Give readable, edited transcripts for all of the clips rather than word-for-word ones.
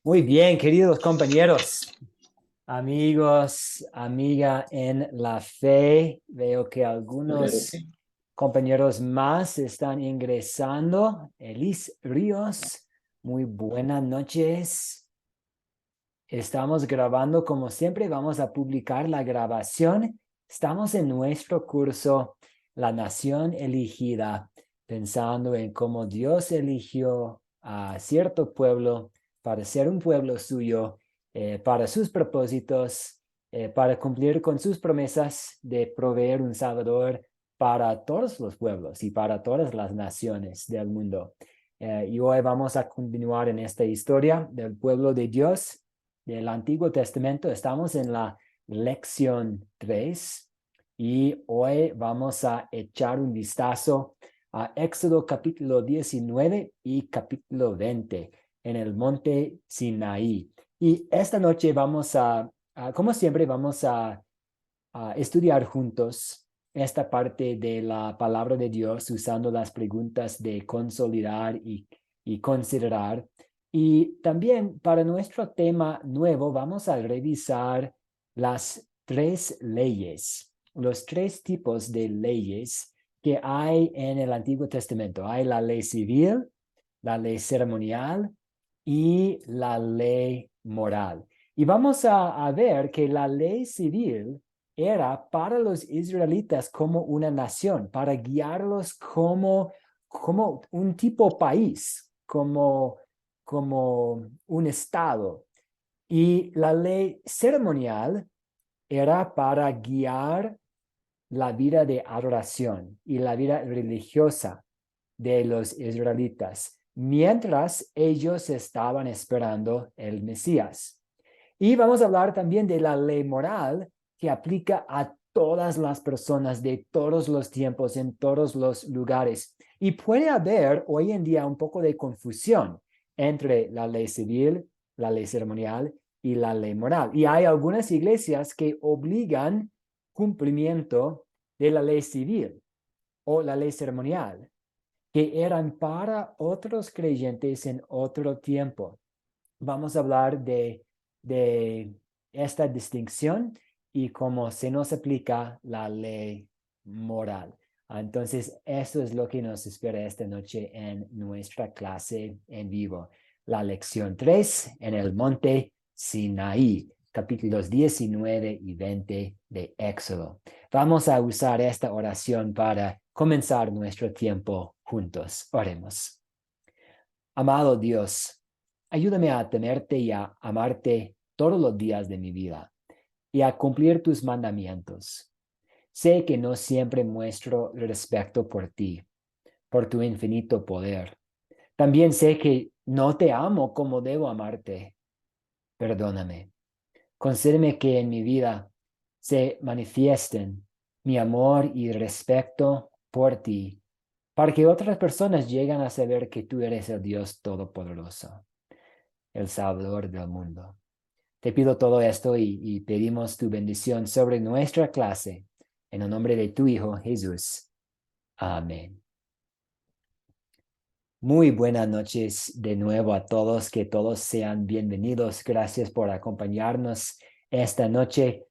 Muy bien, queridos compañeros, amigos, amiga en la fe. Veo que algunos compañeros más están ingresando. Elis Ríos, muy buenas noches. Estamos grabando como siempre. Vamos a publicar la grabación. Estamos en nuestro curso La Nación Elegida, pensando en cómo Dios eligió a cierto pueblo para ser un pueblo suyo, para sus propósitos, para cumplir con sus promesas de proveer un Salvador para todos los pueblos y para todas las naciones del mundo. Y hoy vamos a continuar en esta historia del pueblo de Dios del Antiguo Testamento. Estamos en la lección 3 y hoy vamos a echar un vistazo a Éxodo capítulo 19 y capítulo 20 en el monte Sinaí. Y esta noche como siempre, vamos a estudiar juntos esta parte de la palabra de Dios usando las preguntas de consolidar y considerar. Y también para nuestro tema nuevo vamos a revisar las tres leyes, los tres tipos de leyes que hay en el Antiguo Testamento. Hay la ley civil, la ley ceremonial y la ley moral. Y vamos a ver que la ley civil era para los israelitas como una nación, para guiarlos como un tipo país, como un estado. Y la ley ceremonial era para guiar la vida de adoración y la vida religiosa de los israelitas, mientras ellos estaban esperando el Mesías. Y vamos a hablar también de la ley moral que aplica a todas las personas de todos los tiempos, en todos los lugares. Y puede haber hoy en día un poco de confusión entre la ley civil, la ley ceremonial y la ley moral. Y hay algunas iglesias que obligan cumplimiento de la ley civil o la ley ceremonial, que eran para otros creyentes en otro tiempo. Vamos a hablar de esta distinción y cómo se nos aplica la ley moral. Entonces, esto es lo que nos espera esta noche en nuestra clase en vivo. La lección 3 en el monte Sinaí, capítulos 19 y 20 de Éxodo. Vamos a usar esta oración para comenzar nuestro tiempo juntos. Oremos. Amado Dios, ayúdame a temerte y a amarte todos los días de mi vida y a cumplir tus mandamientos. Sé que no siempre muestro respeto por ti, por tu infinito poder. También sé que no te amo como debo amarte. Perdóname. Concédeme que en mi vida se manifiesten mi amor y respeto por ti, para que otras personas lleguen a saber que tú eres el Dios Todopoderoso, el Salvador del mundo. Te pido todo esto y pedimos tu bendición sobre nuestra clase. En el nombre de tu Hijo Jesús. Amén. Muy buenas noches de nuevo a todos, que todos sean bienvenidos. Gracias por acompañarnos esta noche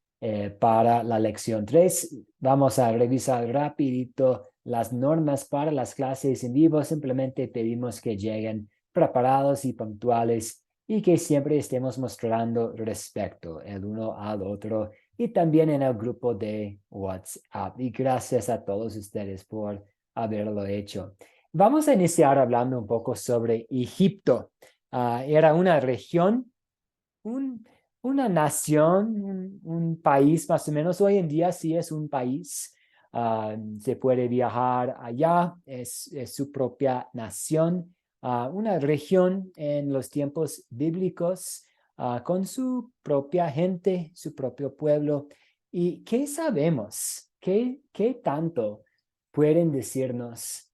para la lección 3. Vamos a revisar rapidito las normas para las clases en vivo. Simplemente pedimos que lleguen preparados y puntuales y que siempre estemos mostrando respeto el uno al otro y también en el grupo de WhatsApp. Y gracias a todos ustedes por haberlo hecho. Vamos a iniciar hablando un poco sobre Egipto. Era una región, un, una nación, un país más o menos. Hoy en día sí es un país. Se puede viajar allá, es su propia nación. Una región en los tiempos bíblicos, con su propia gente, su propio pueblo. ¿Y qué sabemos? ¿Qué tanto pueden decirnos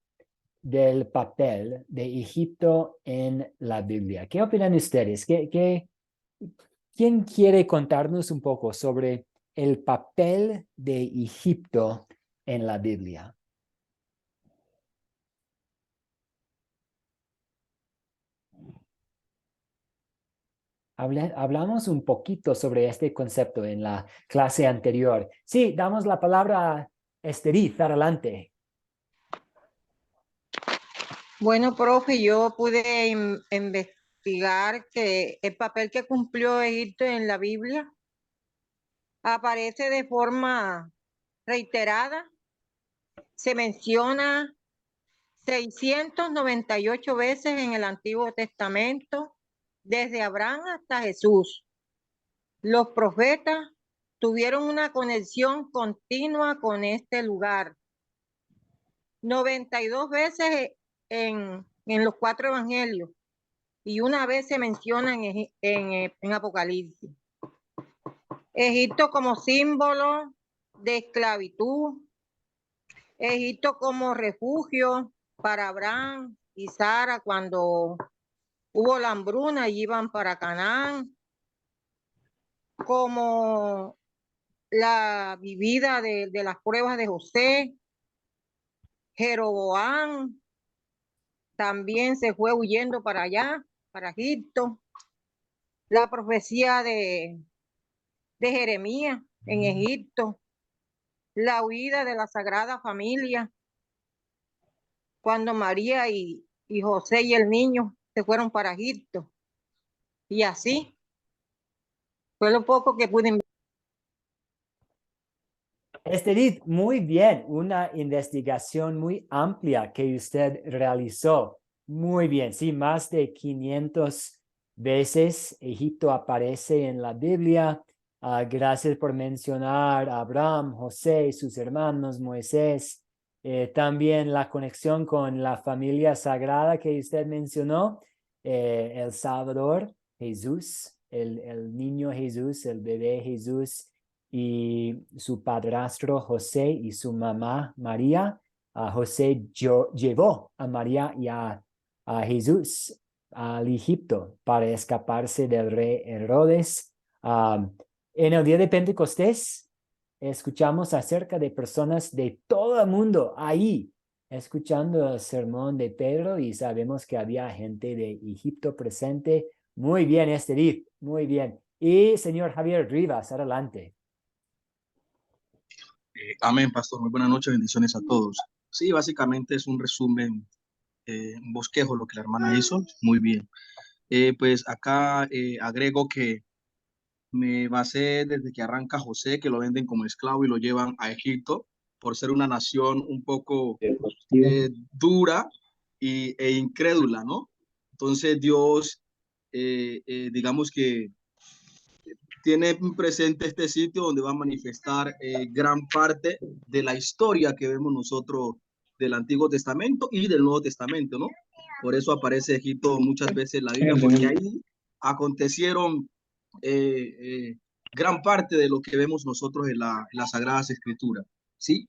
del papel de Egipto en la Biblia? ¿Qué opinan ustedes? ¿Quién quiere contarnos un poco sobre el papel de Egipto en la Biblia? Hablamos un poquito sobre este concepto en la clase anterior. Sí, damos la palabra a Esteriz, adelante. Bueno, profe, yo pude investigar que el papel que cumplió Egipto en la Biblia aparece de forma reiterada. Se menciona 698 veces en el Antiguo Testamento, desde Abraham hasta Jesús. Los profetas tuvieron una conexión continua con este lugar. 92 veces en los 4 evangelios y una vez se menciona en Apocalipsis. Egipto como símbolo de esclavitud, Egipto como refugio para Abraham y Sara cuando hubo la hambruna y iban para Canaán, como la vivida de las pruebas de José. Jeroboam también se fue huyendo para allá, para Egipto. La profecía de Jeremías en Egipto, la huida de la Sagrada Familia, cuando María y José y el niño se fueron para Egipto. Y así fue lo poco que pude. Esteriz, muy bien, una investigación muy amplia que usted realizó. Muy bien, sí, más de 500 veces Egipto aparece en la Biblia. Gracias por mencionar a Abraham, José, sus hermanos, Moisés. También la conexión con la familia sagrada que usted mencionó, el Salvador, Jesús, el niño Jesús, el bebé Jesús y su padrastro José y su mamá María. José llevó a María y a Jesús al Egipto para escaparse del rey Herodes. En el día de Pentecostés escuchamos acerca de personas de todo el mundo ahí, escuchando el sermón de Pedro, y sabemos que había gente de Egipto presente. Muy bien, Estelí, muy bien. Y señor Javier Rivas, adelante. Amén, pastor. Muy buenas noches, bendiciones a todos. Sí, básicamente es un resumen, un bosquejo lo que la hermana hizo. Muy bien. Pues acá agrego que me basé desde que arranca José, que lo venden como esclavo y lo llevan a Egipto por ser una nación un poco dura e incrédula, ¿no? Entonces Dios, digamos que tiene presente este sitio donde va a manifestar gran parte de la historia que vemos nosotros del Antiguo Testamento y del Nuevo Testamento, ¿no? Por eso aparece Egipto muchas veces en la Biblia, porque ahí acontecieron gran parte de lo que vemos nosotros en las Sagradas Escrituras, ¿sí?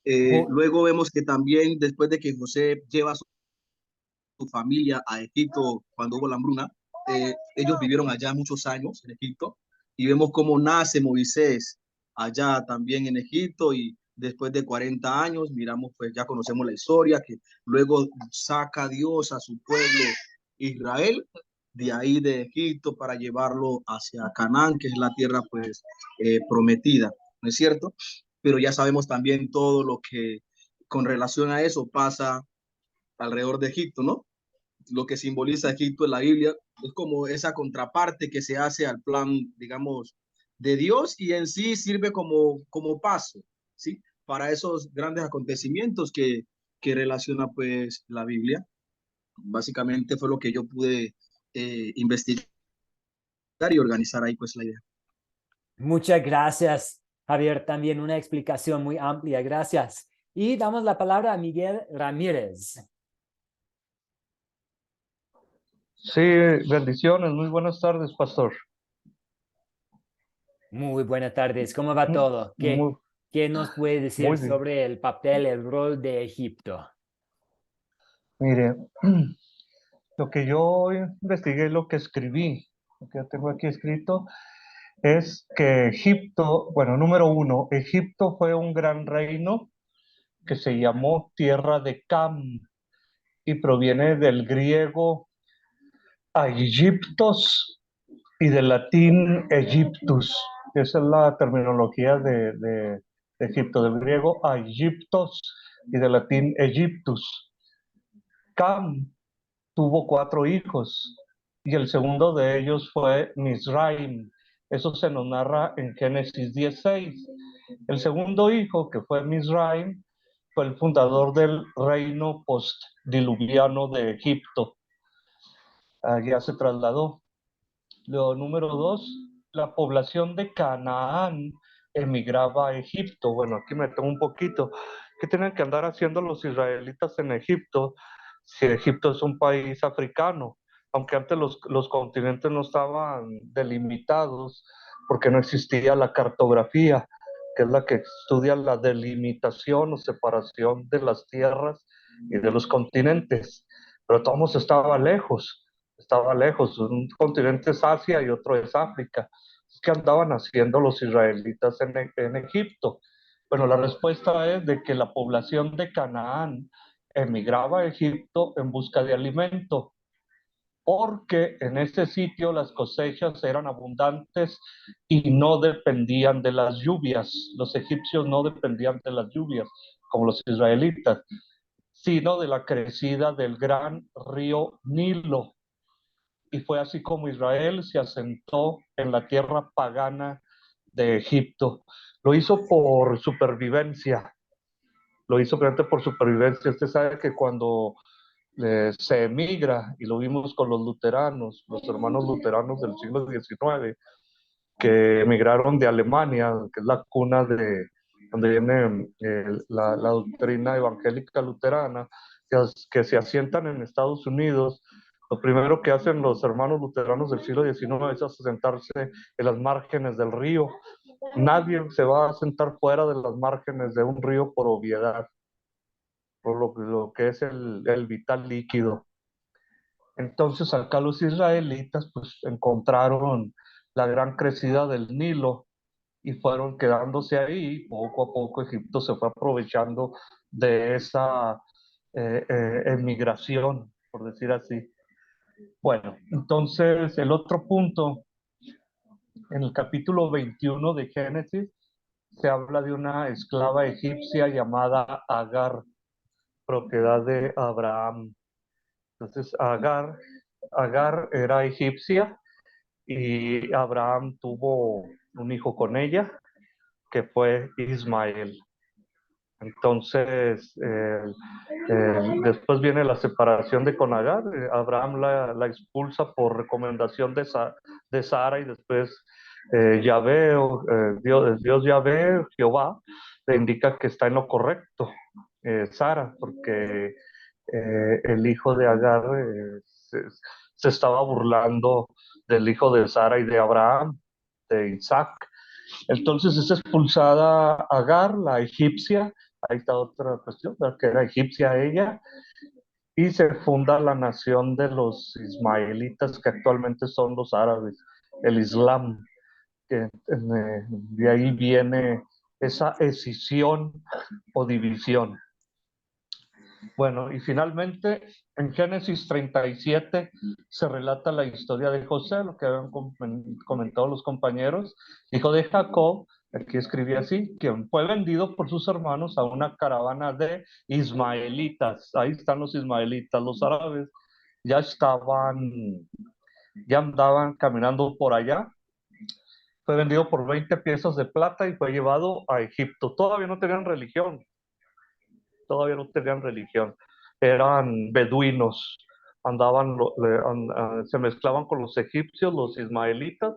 Luego vemos que también después de que José lleva a su familia a Egipto cuando hubo la hambruna, ellos vivieron allá muchos años en Egipto y vemos cómo nace Moisés allá también en Egipto y después de 40 años, miramos, pues ya conocemos la historia, que luego saca Dios a su pueblo Israel de ahí de Egipto para llevarlo hacia Canaán, que es la tierra pues prometida, ¿no es cierto? Pero ya sabemos también todo lo que con relación a eso pasa alrededor de Egipto, ¿no? Lo que simboliza Egipto en la Biblia es como esa contraparte que se hace al plan, digamos, de Dios y en sí sirve como paso, ¿sí? Para esos grandes acontecimientos que relaciona pues la Biblia. Básicamente fue lo que yo pude investigar y organizar ahí pues la idea. Muchas gracias, Javier. También una explicación muy amplia. Gracias. Y damos la palabra a Miguel Ramírez. Sí, bendiciones. Muy buenas tardes, pastor. Muy buenas tardes. ¿Cómo va todo? ¿Qué nos puede decir sobre el papel, el rol de Egipto? Mire, lo que yo investigué, lo que escribí, lo que yo tengo aquí escrito, es que Egipto, bueno, número uno, Egipto fue un gran reino que se llamó Tierra de Cam y proviene del griego Aegyptos, y del latín Egyptus. Esa es la terminología de Egipto, del griego Aegyptos y del latín Egyptus. Cam tuvo 4 hijos y el segundo de ellos fue Misraim. Eso se nos narra en Génesis 16. El segundo hijo, que fue Misraim, fue el fundador del reino postdiluviano de Egipto. Allá se trasladó. Lo número 2, la población de Canaán emigraba a Egipto. Bueno, aquí me tomo un poquito. ¿Qué tienen que andar haciendo los israelitas en Egipto si Egipto es un país africano? Aunque antes los continentes no estaban delimitados porque no existía la cartografía, que es la que estudia la delimitación o separación de las tierras y de los continentes. Pero todos estaba lejos, un continente es Asia y otro es África. ¿Qué andaban haciendo los israelitas en Egipto? Bueno, la respuesta es de que la población de Canaán emigraba a Egipto en busca de alimento, porque en este sitio las cosechas eran abundantes y no dependían de las lluvias. Los egipcios no dependían de las lluvias, como los israelitas, sino de la crecida del gran río Nilo. Y fue así como Israel se asentó en la tierra pagana de Egipto. Lo hizo por supervivencia, lo hizo realmente por supervivencia. Usted sabe que cuando se emigra, y lo vimos con los luteranos, los hermanos luteranos del siglo XIX, que emigraron de Alemania, que es la cuna de donde viene la doctrina evangélica luterana, que se asientan en Estados Unidos. Lo primero que hacen los hermanos luteranos del siglo XIX es asentarse en las márgenes del río. Nadie se va a asentar fuera de las márgenes de un río por obviedad, por lo que es el vital líquido. Entonces acá los israelitas pues encontraron la gran crecida del Nilo y fueron quedándose ahí. Poco a poco Egipto se fue aprovechando de esa emigración, por decir así. Bueno, entonces el otro punto, en el capítulo 21 de Génesis, se habla de una esclava egipcia llamada Agar, propiedad de Abraham. Entonces Agar era egipcia y Abraham tuvo un hijo con ella, que fue Ismael. Entonces, después viene la separación de con Agar. Abraham la expulsa por recomendación de Sara, y después Yahvé, Dios Yahvé, Jehová, le indica que está en lo correcto, Sara, porque el hijo de Agar se estaba burlando del hijo de Sara y de Abraham, de Isaac. Entonces es expulsada Agar, la egipcia. Ahí está otra cuestión, que era egipcia ella, y se funda la nación de los ismaelitas, que actualmente son los árabes, el Islam, que de ahí viene esa escisión o división. Bueno, y finalmente en Génesis 37 se relata la historia de José, lo que habían comentado los compañeros, hijo de Jacob. Aquí escribía así, quien fue vendido por sus hermanos a una caravana de ismaelitas. Ahí están los ismaelitas, los árabes ya andaban caminando por allá. Fue vendido por 20 piezas de plata y fue llevado a Egipto. Todavía no tenían religión, eran beduinos, se mezclaban con los egipcios, los ismaelitas,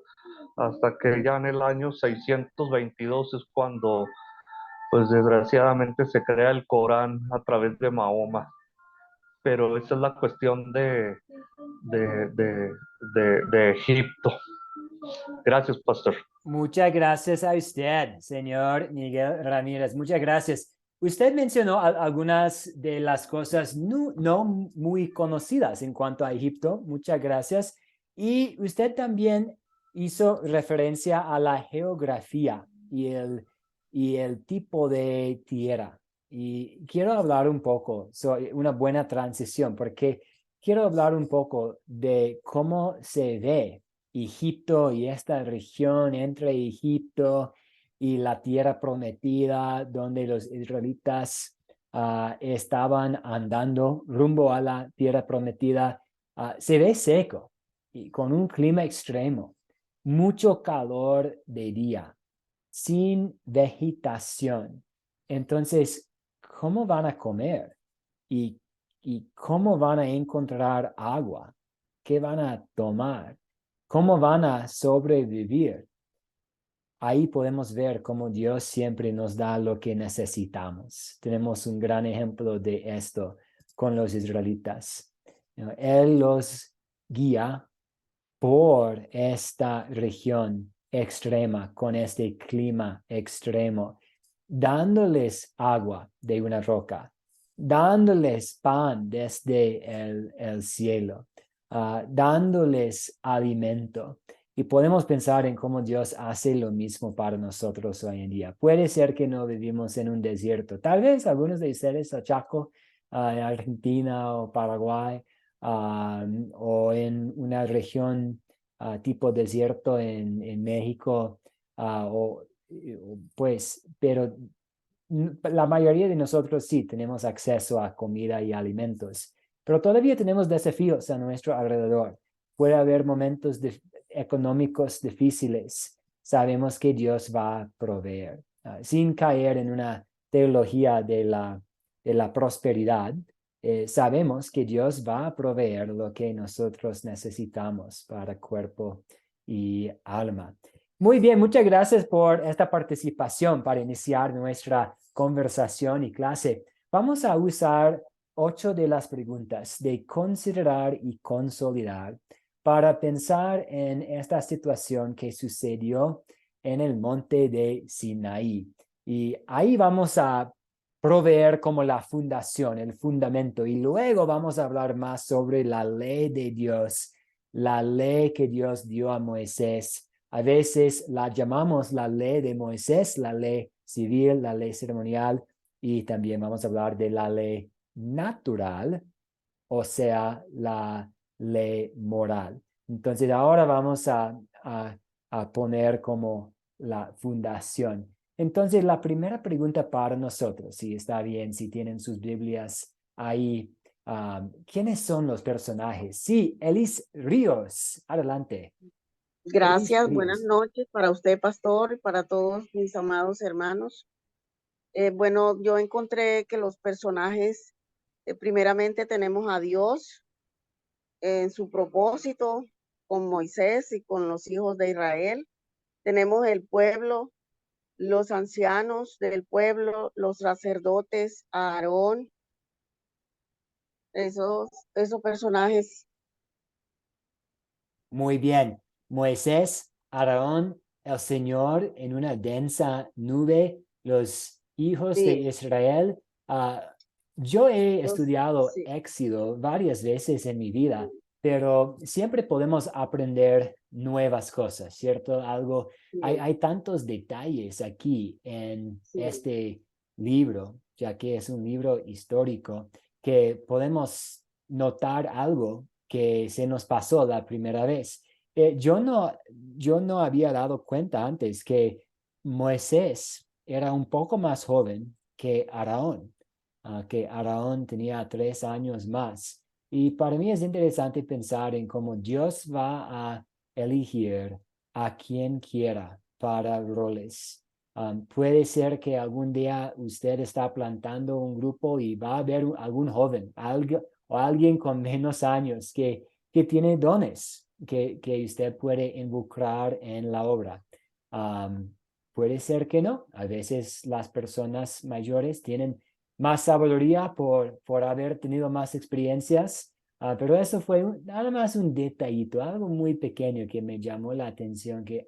hasta que ya en el año 622 es cuando, pues desgraciadamente, se crea el Corán a través de Mahoma. Pero esa es la cuestión de Egipto. Gracias, pastor. Muchas gracias a usted, señor Miguel Ramírez. Muchas gracias. Usted mencionó algunas de las cosas no muy conocidas en cuanto a Egipto. Muchas gracias. Y usted también hizo referencia a la geografía y el tipo de tierra. Y quiero hablar un poco sobre una buena transición, porque quiero hablar un poco de cómo se ve Egipto y esta región entre Egipto y la tierra prometida, donde los israelitas estaban andando rumbo a la tierra prometida, se ve seco y con un clima extremo, mucho calor de día, sin vegetación. Entonces, ¿cómo van a comer? ¿Y, y cómo van a encontrar agua? ¿Qué van a tomar? ¿Cómo van a sobrevivir? Ahí podemos ver cómo Dios siempre nos da lo que necesitamos. Tenemos un gran ejemplo de esto con los israelitas. Él los guía por esta región extrema, con este clima extremo, dándoles agua de una roca, dándoles pan desde el cielo, dándoles alimento. Y podemos pensar en cómo Dios hace lo mismo para nosotros hoy en día. Puede ser que no vivimos en un desierto. Tal vez algunos de ustedes, a Chaco, en Argentina o Paraguay, o en una región tipo desierto en México, pues, pero la mayoría de nosotros sí tenemos acceso a comida y alimentos, pero todavía tenemos desafíos a nuestro alrededor. Puede haber momentos económicos difíciles. Sabemos que Dios va a proveer, sin caer en una teología de la prosperidad. Sabemos que Dios va a proveer lo que nosotros necesitamos para cuerpo y alma. Muy bien, muchas gracias por esta participación para iniciar nuestra conversación y clase. Vamos a usar 8 de las preguntas de considerar y consolidar para pensar en esta situación que sucedió en el monte de Sinaí. Y ahí vamos a proveer como la fundación, el fundamento, y luego vamos a hablar más sobre la ley de Dios, la ley que Dios dio a Moisés. A veces la llamamos la ley de Moisés, la ley civil, la ley ceremonial, y también vamos a hablar de la ley natural, o sea, la ley moral. Entonces ahora vamos a poner como la fundación. Entonces la primera pregunta para nosotros, si está bien, si tienen sus Biblias ahí, ¿quiénes son los personajes? Sí, Elis Ríos, adelante. Gracias, buenas Ríos. noches para usted, pastor, y para todos mis amados hermanos. Bueno, yo encontré que los personajes, primeramente tenemos a Dios en su propósito con Moisés y con los hijos de Israel. Tenemos el pueblo, los ancianos del pueblo, los sacerdotes, Aarón, esos personajes. Muy bien. Moisés, Aarón, el Señor en una densa nube, los hijos de Sí, Israel. Yo he estudiado sí, Éxodo varias veces en mi vida, pero siempre podemos aprender nuevas cosas, ¿cierto? sí, Hay tantos detalles aquí en sí, este libro, ya que es un libro histórico, que podemos notar algo que se nos pasó la primera vez. Yo no había dado cuenta antes que Moisés era un poco más joven que Aarón tenía 3 años más. Y para mí es interesante pensar en cómo Dios va a elegir a quien quiera para roles. Puede ser que algún día usted está plantando un grupo y va a haber algún joven, o alguien con menos años que tiene dones que usted puede involucrar en la obra. Puede ser que no. A veces las personas mayores tienen más sabiduría por haber tenido más experiencias, pero eso fue nada más un detallito, algo muy pequeño que me llamó la atención, que,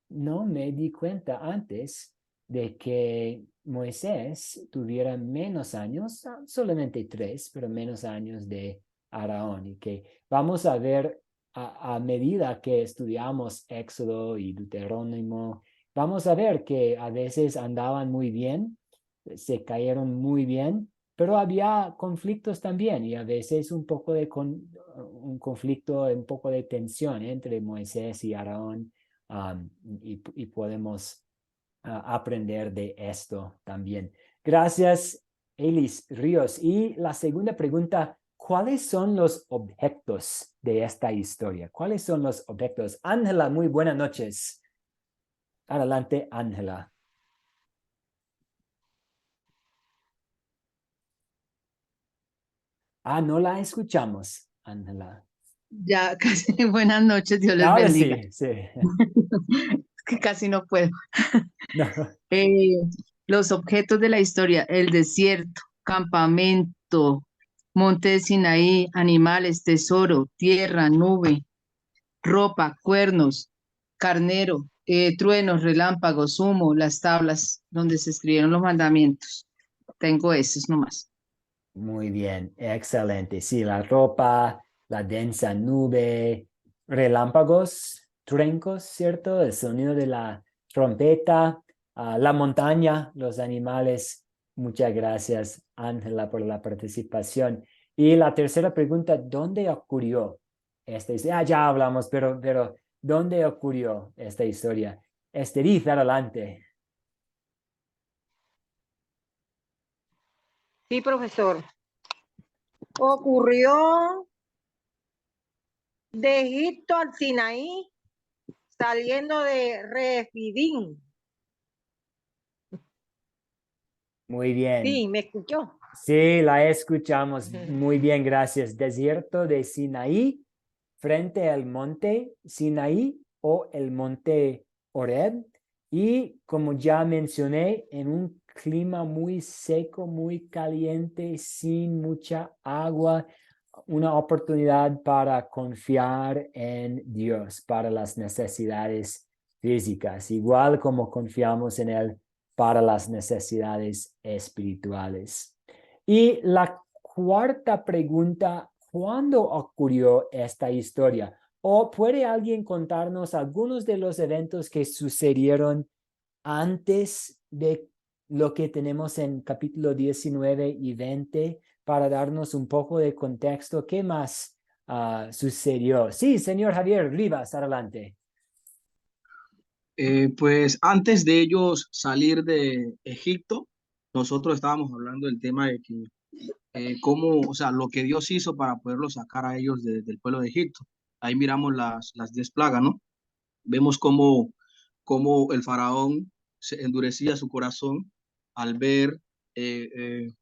no me di cuenta antes de que Moisés tuviera menos años, solamente 3, pero menos años de Aarón, y que vamos a ver a medida que estudiamos Éxodo y Deuterónimo, vamos a ver que a veces andaban muy bien, se cayeron muy bien, pero había conflictos también y a veces un poco de un conflicto, un poco de tensión entre Moisés y Aarón, y podemos aprender de esto también. Gracias, Elis Ríos. Y la segunda pregunta, ¿cuáles son los objetos de esta historia? ¿Cuáles son los objetos? Ángela, muy buenas noches. Adelante, Ángela. No la escuchamos, Ángela. Ya casi, buenas noches, Dios les Ahora bendiga. sí, sí. Es que casi no puedo. No. Los objetos de la historia, el desierto, campamento, monte de Sinaí, animales, tesoro, tierra, nube, ropa, cuernos, carnero, truenos, relámpagos, humo, las tablas donde se escribieron los mandamientos. Tengo esos nomás. Muy bien, excelente. Sí, la ropa, la densa nube, relámpagos, truencos, ¿cierto? El sonido de la trompeta, la montaña, los animales. Muchas gracias, Ángela, por la participación. Y la tercera pregunta, ¿dónde ocurrió esta historia? Ya hablamos, pero ¿dónde ocurrió esta historia? Esteriz, adelante. Sí, profesor. Ocurrió de Egipto al Sinaí, saliendo de Refidim. Muy bien. Sí, ¿me escuchó? Sí, la escuchamos. Muy bien, gracias. Desierto de Sinaí, frente al monte Sinaí o el monte Horeb. Y como ya mencioné, en un clima muy seco, muy caliente, sin mucha agua, una oportunidad para confiar en Dios para las necesidades físicas, igual como confiamos en Él para las necesidades espirituales. Y la cuarta pregunta, ¿cuándo ocurrió esta historia? ¿O puede alguien contarnos algunos de los eventos que sucedieron antes de lo que tenemos en capítulo 19 y 20 para darnos un poco de contexto? ¿Qué más sucedió? Sí, señor Javier Rivas, adelante. Pues antes de ellos salir de Egipto, nosotros estábamos hablando del tema de que cómo, o sea, lo que Dios hizo para poderlos sacar a ellos del pueblo de Egipto. Ahí miramos las 10 plagas, ¿no? Vemos cómo el faraón se endurecía su corazón al ver, eh,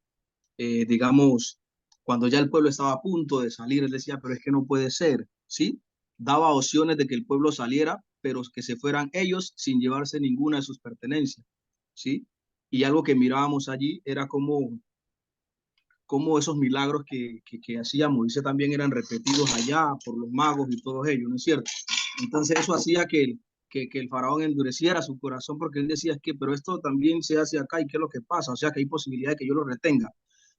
eh, digamos, cuando ya el pueblo estaba a punto de salir, él decía, pero es que no puede ser, ¿sí? Daba opciones de que el pueblo saliera, pero que se fueran ellos sin llevarse ninguna de sus pertenencias, ¿sí? Y algo que mirábamos allí era cómo esos milagros que hacía Moisés también eran repetidos allá por los magos y todos ellos, ¿no es cierto? Entonces eso hacía que el faraón endureciera su corazón porque él decía, es que, pero esto también se hace acá y qué es lo que pasa, o sea que hay posibilidad de que yo lo retenga.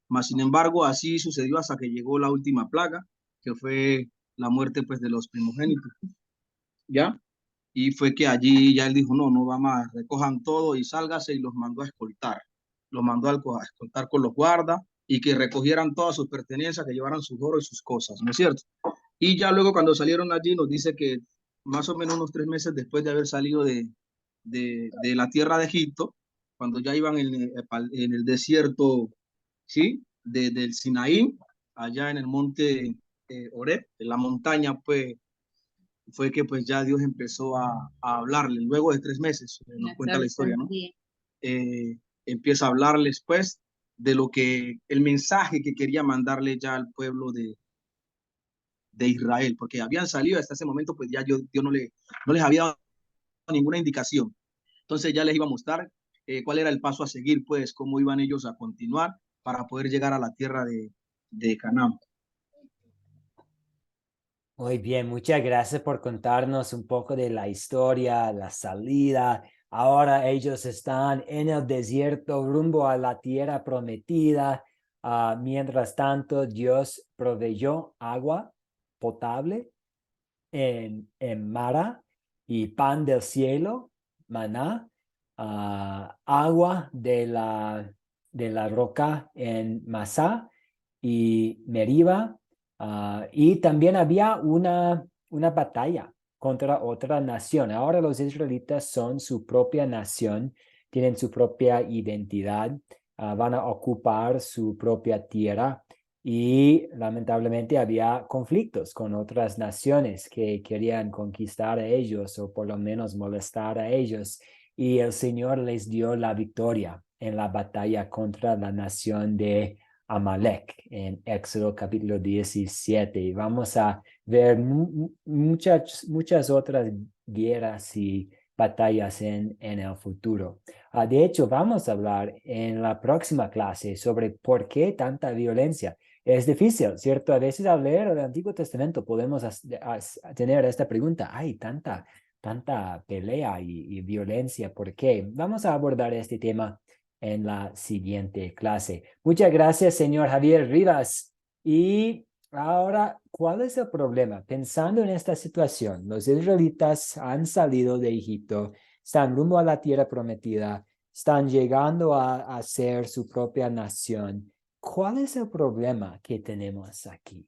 Mas, sin embargo, así sucedió hasta que llegó la última plaga, que fue la muerte pues de los primogénitos, ¿ya? Y fue que allí ya él dijo, no, no va más, recojan todo y sálgase y los mandó a escoltar. Los mandó a escoltar con los guardas y que recogieran todas sus pertenencias, que llevaran sus oro y sus cosas, ¿no es cierto? Y ya luego cuando salieron allí nos dice que más o menos unos 3 meses después de haber salido de la tierra de Egipto, cuando ya iban en el desierto, ¿sí? Del Sinaí, allá en el monte Horeb, en la montaña, pues fue que pues ya Dios empezó a hablarle. Luego de 3 meses, nos cuenta la historia, ¿no? Empieza a hablarles pues de lo que, el mensaje que quería mandarle ya al pueblo de Israel, porque habían salido hasta ese momento, pues ya Dios no les había dado ninguna indicación. Entonces ya les iba a mostrar cuál era el paso a seguir, pues cómo iban ellos a continuar para poder llegar a la tierra de Canaán. Muy bien, muchas gracias por contarnos un poco de la historia, la salida. Ahora ellos están en el desierto rumbo a la tierra prometida. Mientras tanto, Dios proveyó agua potable en Mara y pan del cielo, maná, agua de la roca en Masá y Meriba, Y también había una batalla contra otra nación. Ahora los israelitas son su propia nación, tienen su propia identidad, van a ocupar su propia tierra y lamentablemente había conflictos con otras naciones que querían conquistar a ellos o por lo menos molestar a ellos. Y el Señor les dio la victoria en la batalla contra la nación de Amalek en Éxodo capítulo 17. Y vamos a ver muchas otras guerras y batallas en el futuro. De hecho, vamos a hablar en la próxima clase sobre por qué tanta violencia. Es difícil, ¿cierto? A veces al leer el Antiguo Testamento podemos tener esta pregunta, hay tanta pelea y violencia, ¿por qué? Vamos a abordar este tema en la siguiente clase. Muchas gracias, señor Javier Rivas. Y ahora, ¿cuál es el problema? Pensando en esta situación, los israelitas han salido de Egipto, están rumbo a la tierra prometida, están llegando a ser su propia nación. ¿Cuál es el problema que tenemos aquí?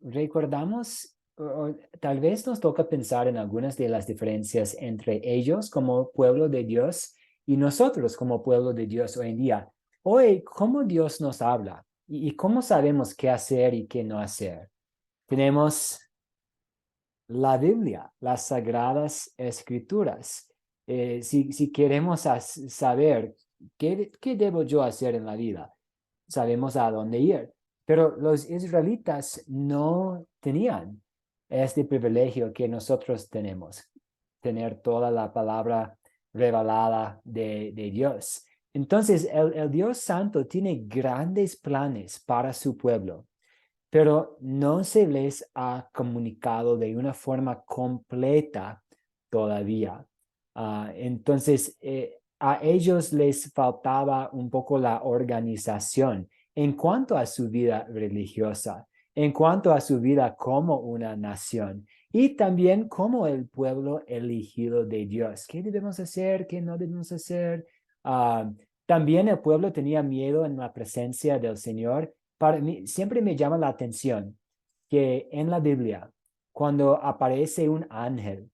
Recordamos, o tal vez nos toca pensar en algunas de las diferencias entre ellos como pueblo de Dios y nosotros como pueblo de Dios hoy en día. Hoy, ¿cómo Dios nos habla? ¿Y cómo sabemos qué hacer y qué no hacer? Tenemos la Biblia, las sagradas escrituras. Si queremos saber qué debo yo hacer en la vida, sabemos a dónde ir. Pero los israelitas no tenían este privilegio que nosotros tenemos, tener toda la palabra revelada de Dios. Entonces, el Dios Santo tiene grandes planes para su pueblo, pero no se les ha comunicado de una forma completa todavía. Entonces, a ellos les faltaba un poco la organización en cuanto a su vida religiosa, en cuanto a su vida como una nación y también como el pueblo elegido de Dios. ¿Qué debemos hacer? ¿Qué no debemos hacer? Ah, También el pueblo tenía miedo en la presencia del Señor. Para mí, siempre me llama la atención que en la Biblia, cuando aparece un ángel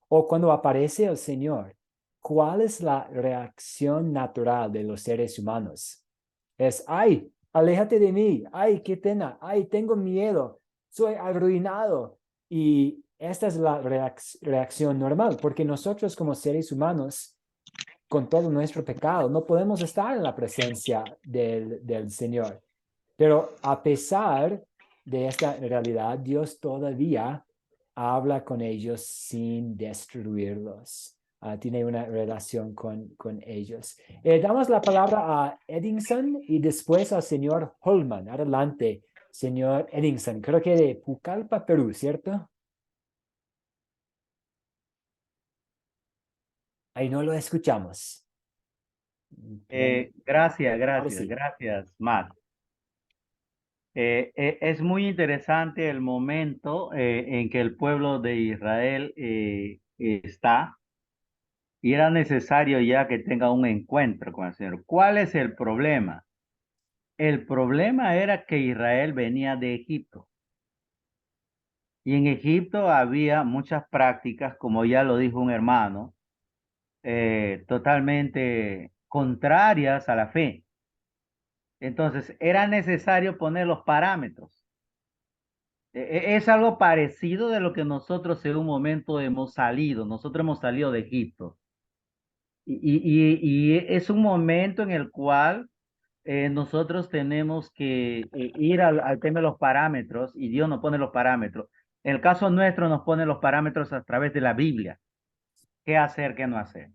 o cuando aparece el Señor, ¿cuál es la reacción natural de los seres humanos? Es, ay, aléjate de mí, ay, qué pena, ay, tengo miedo, soy arruinado. Y esta es la reacción normal, porque nosotros como seres humanos, con todo nuestro pecado, no podemos estar en la presencia del Señor. Pero a pesar de esta realidad, Dios todavía habla con ellos sin destruirlos. Tiene una relación con ellos. Damos la palabra a Edinson y después al señor Holman. Adelante, señor Edinson. Creo que de Pucallpa, Perú, ¿cierto? Ahí no lo escuchamos. Ahora sí. Gracias, Matt. Es muy interesante el momento en que el pueblo de Israel está y era necesario ya que tenga un encuentro con el Señor. ¿Cuál es el problema? El problema era que Israel venía de Egipto y en Egipto había muchas prácticas, como ya lo dijo un hermano, totalmente contrarias a la fe. Entonces, era necesario poner los parámetros. Es algo parecido de lo que nosotros en un momento hemos salido. Nosotros hemos salido de Egipto. Y es un momento en el cual nosotros tenemos que ir al tema de los parámetros y Dios nos pone los parámetros. En el caso nuestro nos pone los parámetros a través de la Biblia. ¿Qué hacer, qué no hacer?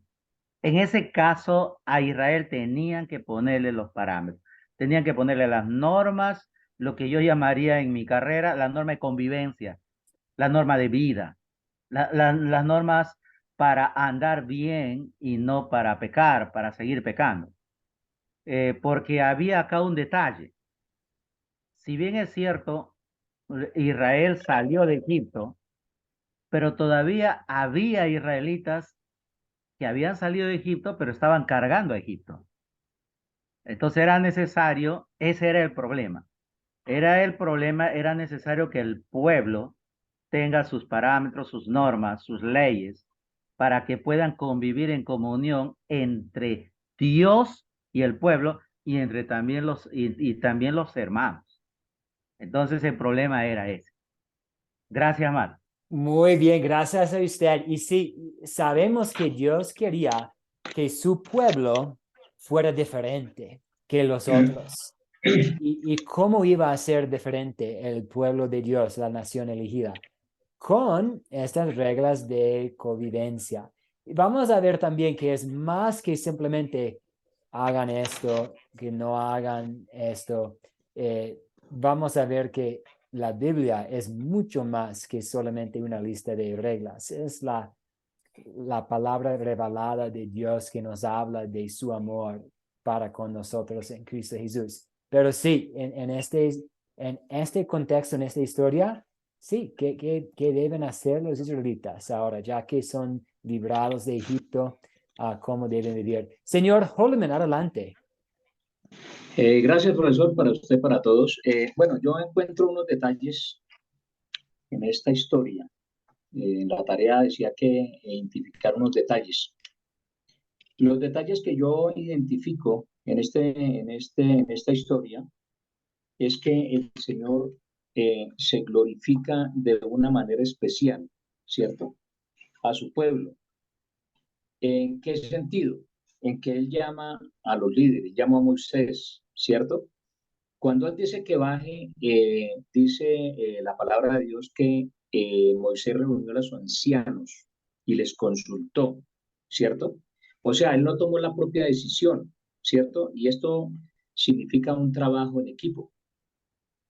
En ese caso, a Israel tenían que ponerle los parámetros, tenían que ponerle las normas, lo que yo llamaría en mi carrera la norma de convivencia, la norma de vida, las normas para andar bien y no para pecar, para seguir pecando. Porque había acá un detalle. Si bien es cierto, Israel salió de Egipto, pero todavía había israelitas que habían salido de Egipto, pero estaban cargando a Egipto. Entonces era necesario, ese era el problema. Era necesario que el pueblo tenga sus parámetros, sus normas, sus leyes, para que puedan convivir en comunión entre Dios y el pueblo y entre también también los hermanos. Entonces el problema era ese. Gracias, Mar. Muy bien, gracias a usted. Y sí, sabemos que Dios quería que su pueblo fuera diferente que los otros. ¿Y cómo iba a ser diferente el pueblo de Dios, la nación elegida? Con estas reglas de convivencia. Y vamos a ver también que es más que simplemente hagan esto, que no hagan esto. Vamos a ver que la Biblia es mucho más que solamente una lista de reglas. Es la palabra revelada de Dios que nos habla de su amor para con nosotros en Cristo Jesús. Pero sí, en este contexto, en esta historia, sí, ¿qué deben hacer los israelitas ahora, ya que son librados de Egipto? ¿Cómo deben vivir? Señor Holman, adelante. Gracias, profesor, para usted, para todos. Bueno, yo encuentro unos detalles en esta historia. En la tarea decía que identificar unos detalles. Los detalles que yo identifico en esta historia es que el Señor se glorifica de una manera especial, ¿cierto? A su pueblo. ¿En qué sentido? En que Él llama a los líderes, llama a Moisés, ¿cierto? Cuando Él dice que baje, dice la palabra de Dios que Moisés reunió a los ancianos y les consultó, ¿cierto? O sea, Él no tomó la propia decisión, ¿cierto? Y esto significa un trabajo en equipo,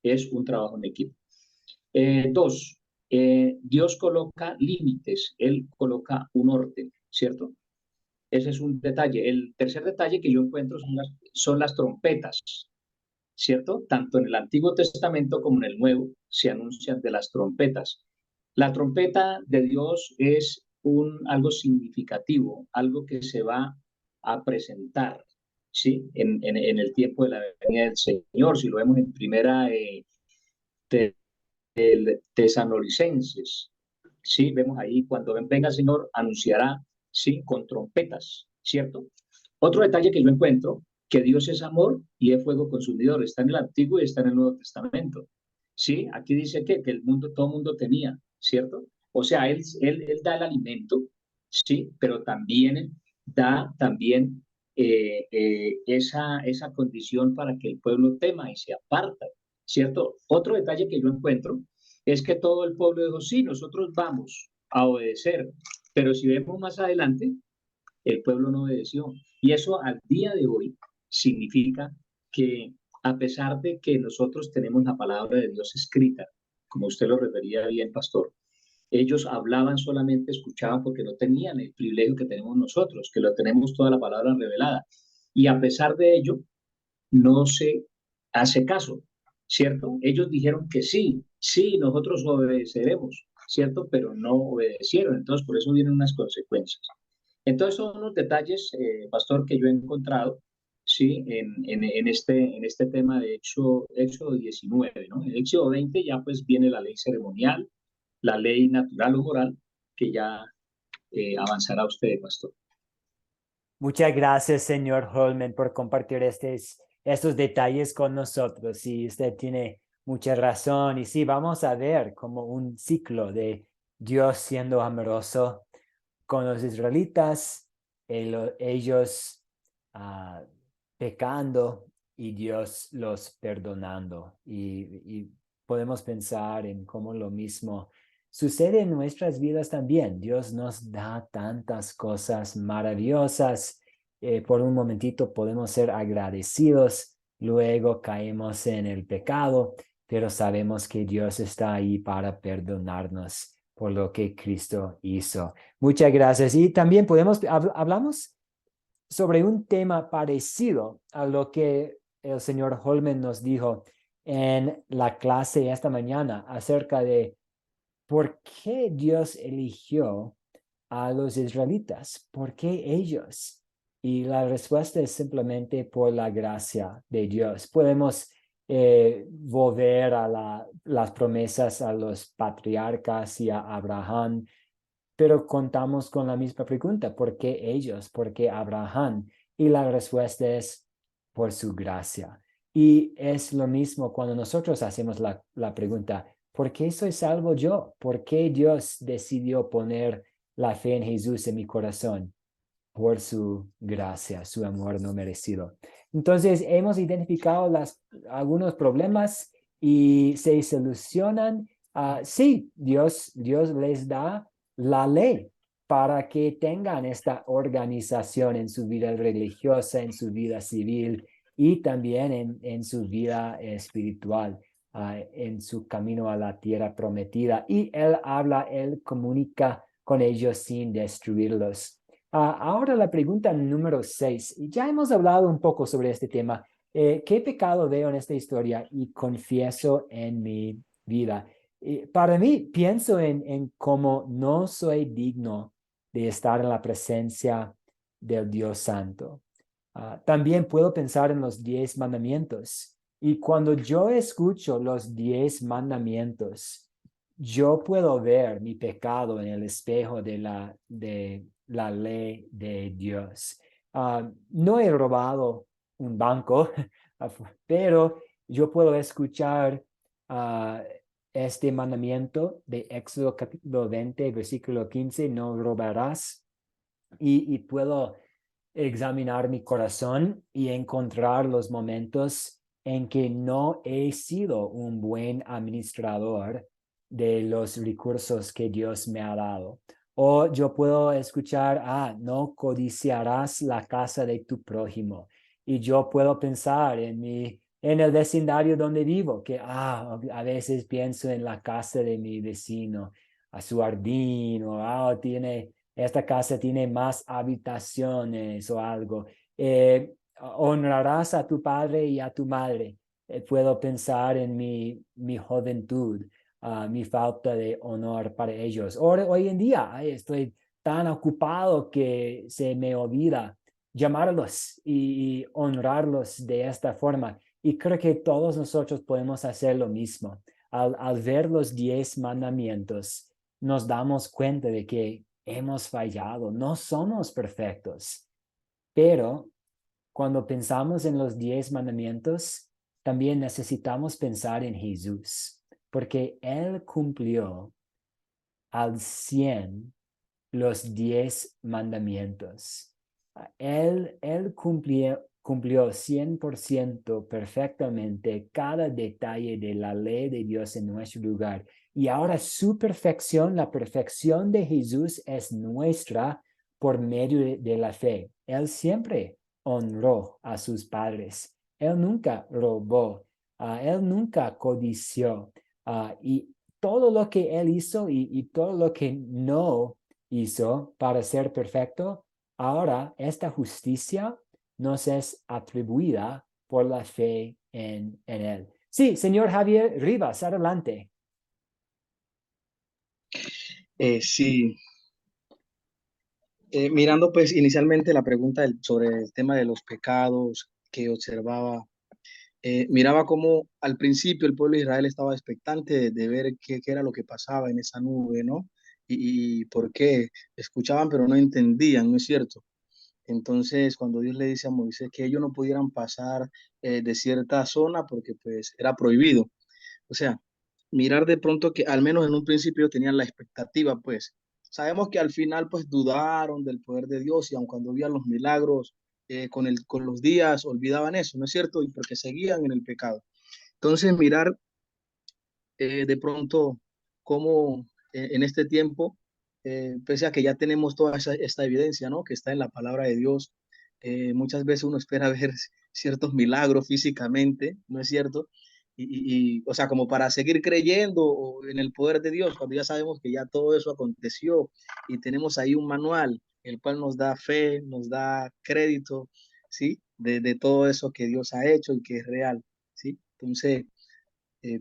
es un trabajo en equipo. Dos, Dios coloca límites, Él coloca un orden, ¿cierto? Ese es un detalle. El tercer detalle que yo encuentro son las trompetas, ¿cierto? Tanto en el Antiguo Testamento como en el Nuevo se anuncian de las trompetas. La trompeta de Dios es algo significativo, algo que se va a presentar, ¿sí? En el tiempo de la venida del Señor. Si lo vemos en primera Tesalonicenses, ¿sí? Vemos ahí, cuando venga el Señor, anunciará, ¿sí? Con trompetas, ¿cierto? Otro detalle que yo encuentro, que Dios es amor y es fuego consumidor, está en el Antiguo y está en el Nuevo Testamento, ¿sí? Aquí dice que el mundo, todo el mundo tenía, ¿cierto? O sea, él da el alimento, ¿sí? Pero también da también esa condición para que el pueblo tema y se aparta, ¿cierto? Otro detalle que yo encuentro es que todo el pueblo dijo, sí, nosotros vamos a obedecer, pero si vemos más adelante, el pueblo no obedeció. Y eso al día de hoy significa que a pesar de que nosotros tenemos la palabra de Dios escrita, como usted lo refería bien, pastor, ellos hablaban solamente, escuchaban porque no tenían el privilegio que tenemos nosotros, que lo tenemos toda la palabra revelada. Y a pesar de ello, no se hace caso, ¿cierto? Ellos dijeron que sí, sí, nosotros obedeceremos, ¿cierto? Pero no obedecieron, entonces por eso vienen unas consecuencias. Entonces son unos detalles, pastor, que yo he encontrado, ¿sí? En este tema de Éxodo 19, ¿no? En Éxodo 20 ya pues viene la ley ceremonial, la ley natural o moral, que ya avanzará usted, pastor. Muchas gracias, señor Holman, por compartir estos detalles con nosotros. Sí, usted tiene mucha razón. Y sí, vamos a ver como un ciclo de Dios siendo amoroso con los israelitas, ellos pecando y Dios los perdonando. Y podemos pensar en cómo lo mismo sucede en nuestras vidas también. Dios nos da tantas cosas maravillosas. Por un momentito podemos ser agradecidos, luego caemos en el pecado, pero sabemos que Dios está ahí para perdonarnos por lo que Cristo hizo. Muchas gracias. Y también hablamos sobre un tema parecido a lo que el señor Holman nos dijo en la clase esta mañana acerca de ¿por qué Dios eligió a los israelitas? ¿Por qué ellos? Y la respuesta es simplemente por la gracia de Dios. Podemos volver a las promesas a los patriarcas y a Abraham, pero contamos con la misma pregunta: ¿por qué ellos? ¿Por qué Abraham? Y la respuesta es por su gracia. Y es lo mismo cuando nosotros hacemos la pregunta: ¿por qué soy salvo yo? ¿Por qué Dios decidió poner la fe en Jesús en mi corazón? Por su gracia, su amor no merecido. Entonces, hemos identificado algunos problemas y se solucionan. Sí, Dios les da la ley para que tengan esta organización en su vida religiosa, en su vida civil y también en su vida espiritual, en su camino a la tierra prometida. Y Él comunica con ellos sin destruirlos. Ahora la pregunta número 6. Ya hemos hablado un poco sobre este tema. ¿Qué pecado veo en esta historia y confieso en mi vida? Para mí, pienso en cómo no soy digno de estar en la presencia del Dios Santo. También puedo pensar en los 10 mandamientos. Y cuando yo escucho los 10 mandamientos, yo puedo ver mi pecado en el espejo de la ley de Dios. No he robado un banco, pero yo puedo escuchar este mandamiento de Éxodo capítulo 20, versículo 15: no robarás, y puedo examinar mi corazón y encontrar los momentos en que no he sido un buen administrador de los recursos que Dios me ha dado. O yo puedo escuchar: no codiciarás la casa de tu prójimo. Y yo puedo pensar en el vecindario donde vivo, que a veces pienso en la casa de mi vecino, a su jardín, o esta casa tiene más habitaciones o algo. Honrarás a tu padre y a tu madre. Puedo pensar en mi juventud, mi falta de honor para ellos. Hoy en día estoy tan ocupado que se me olvida llamarlos y honrarlos de esta forma. Y creo que todos nosotros podemos hacer lo mismo. Al ver los 10 mandamientos, nos damos cuenta de que hemos fallado, no somos perfectos, pero cuando pensamos en los 10 mandamientos, también necesitamos pensar en Jesús, porque Él cumplió al 100 los 10 mandamientos. Él cumplió 100% perfectamente cada detalle de la ley de Dios en nuestro lugar. Y ahora su perfección, la perfección de Jesús, es nuestra por medio de la fe. Él siempre honró a sus padres. Él nunca robó. Él nunca codició. Y todo lo que él hizo y todo lo que no hizo para ser perfecto, ahora esta justicia nos es atribuida por la fe en él. Sí, señor Javier Rivas, adelante. Sí, mirando pues inicialmente la pregunta sobre el tema de los pecados que observaba, miraba cómo al principio el pueblo de Israel estaba expectante de ver qué era lo que pasaba en esa nube, ¿no? Y por qué escuchaban pero no entendían, ¿no es cierto? Entonces, cuando Dios le dice a Moisés que ellos no pudieran pasar de cierta zona porque pues era prohibido. O sea, mirar de pronto que al menos en un principio tenían la expectativa, pues sabemos que al final pues dudaron del poder de Dios y aun cuando veían los milagros con los días olvidaban eso, ¿no es cierto? Y porque seguían en el pecado. Entonces, mirar de pronto cómo en este tiempo, pese a que ya tenemos toda esta evidencia, ¿no? Que está en la palabra de Dios, muchas veces uno espera ver ciertos milagros físicamente, ¿no es cierto? O sea, como para seguir creyendo en el poder de Dios, cuando ya sabemos que ya todo eso aconteció y tenemos ahí un manual, el cual nos da fe, nos da crédito, ¿sí? De todo eso que Dios ha hecho y que es real, ¿sí? Entonces,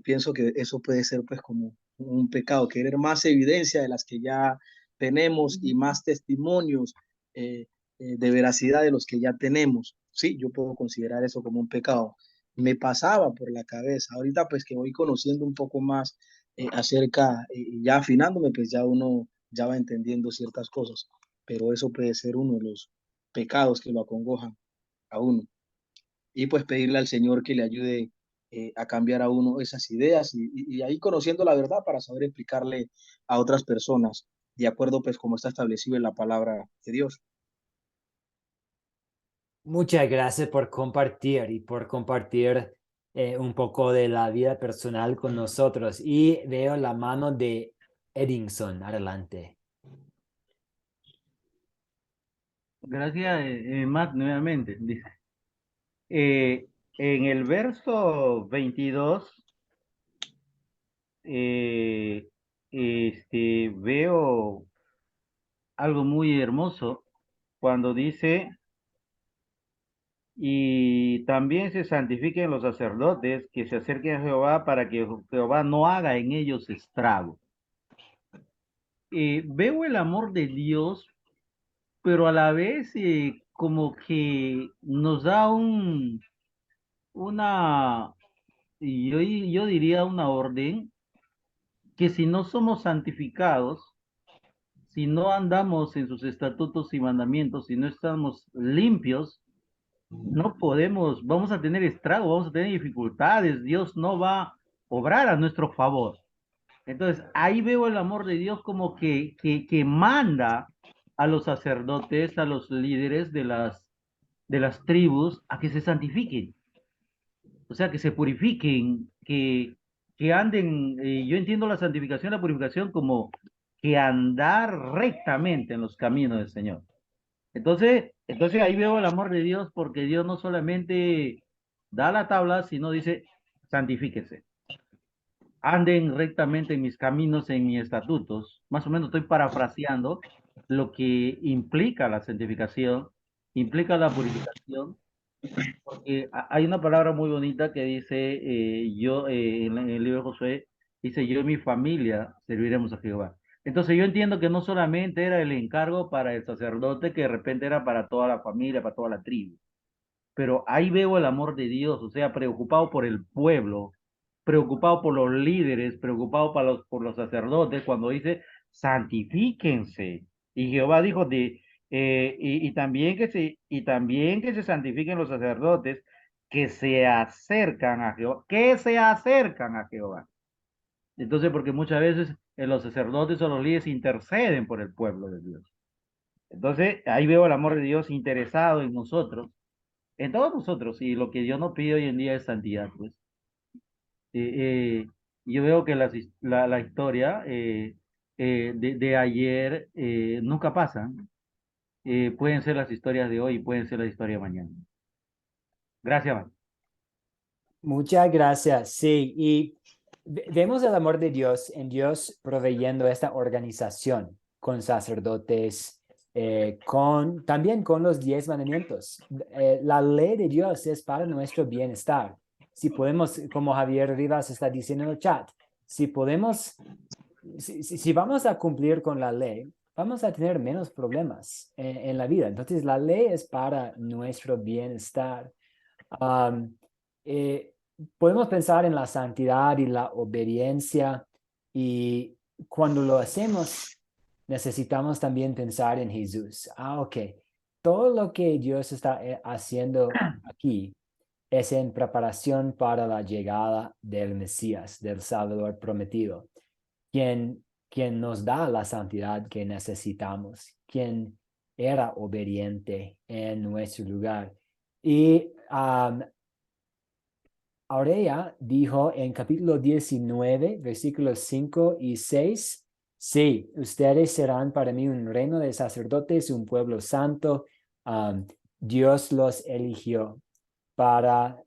pienso que eso puede ser pues como un pecado, querer más evidencia de las que ya tenemos y más testimonios de veracidad de los que ya tenemos. Sí, yo puedo considerar eso como un pecado. Me pasaba por la cabeza. Ahorita pues que voy conociendo un poco más acerca, ya afinándome, pues ya uno ya va entendiendo ciertas cosas, pero eso puede ser uno de los pecados que lo acongojan a uno. Y pues pedirle al Señor que le ayude a cambiar a uno esas ideas y ahí conociendo la verdad para saber explicarle a otras personas de acuerdo pues como está establecido en la palabra de Dios. Muchas gracias por compartir y por compartir un poco de la vida personal con nosotros. Y veo la mano de Edinson. Adelante. Gracias, Matt, nuevamente. Dice, en el verso 22, veo algo muy hermoso cuando dice, y también se santifiquen los sacerdotes que se acerquen a Jehová para que Jehová no haga en ellos estrago. Veo el amor de Dios, pero a la vez como que nos da una, yo diría una orden, que si no somos santificados, si no andamos en sus estatutos y mandamientos, si no estamos limpios, no podemos, vamos a tener estragos, vamos a tener dificultades, Dios no va a obrar a nuestro favor. Entonces, ahí veo el amor de Dios como que manda a los sacerdotes, a los líderes de las tribus, a que se santifiquen, o sea, que se purifiquen, que anden, yo entiendo la santificación, la purificación como que andar rectamente en los caminos del Señor. Entonces ahí veo el amor de Dios porque Dios no solamente da la tabla, sino dice, santifíquese, anden rectamente en mis caminos, en mis estatutos. Más o menos estoy parafraseando lo que implica la santificación, implica la purificación, porque hay una palabra muy bonita que dice, en el libro de Josué, dice, yo y mi familia serviremos a Jehová. Entonces yo entiendo que no solamente era el encargo para el sacerdote, que de repente era para toda la familia, para toda la tribu, pero ahí veo el amor de Dios, o sea, preocupado por el pueblo, preocupado por los líderes, preocupado por los sacerdotes, cuando dice, santifíquense. Y Jehová dijo, y también que se santifiquen los sacerdotes que se acercan a Jehová, que se acercan a Jehová. Entonces, porque muchas veces los sacerdotes o los líderes interceden por el pueblo de Dios. Entonces, ahí veo el amor de Dios interesado en todos nosotros, y lo que Dios nos pide hoy en día es santidad, pues. Yo veo que la historia de ayer nunca pasan. Pueden ser las historias de hoy, pueden ser la historia de mañana. Gracias, man. Muchas gracias. Sí, y vemos el amor de Dios en Dios proveyendo esta organización con sacerdotes, también con los 10 mandamientos. La ley de Dios es para nuestro bienestar. Si podemos, como Javier Rivas está diciendo en el chat, si vamos a cumplir con la ley, vamos a tener menos problemas en la vida. Entonces, la ley es para nuestro bienestar. Podemos pensar en la santidad y la obediencia, y cuando lo hacemos, necesitamos también pensar en Jesús. Ok, todo lo que Dios está haciendo aquí es en preparación para la llegada del Mesías, del Salvador prometido, quien nos da la santidad que necesitamos, quien era obediente en nuestro lugar. Y Aurea dijo en capítulo 19, versículos 5 y 6, sí, ustedes serán para mí un reino de sacerdotes, un pueblo santo. Dios los eligió para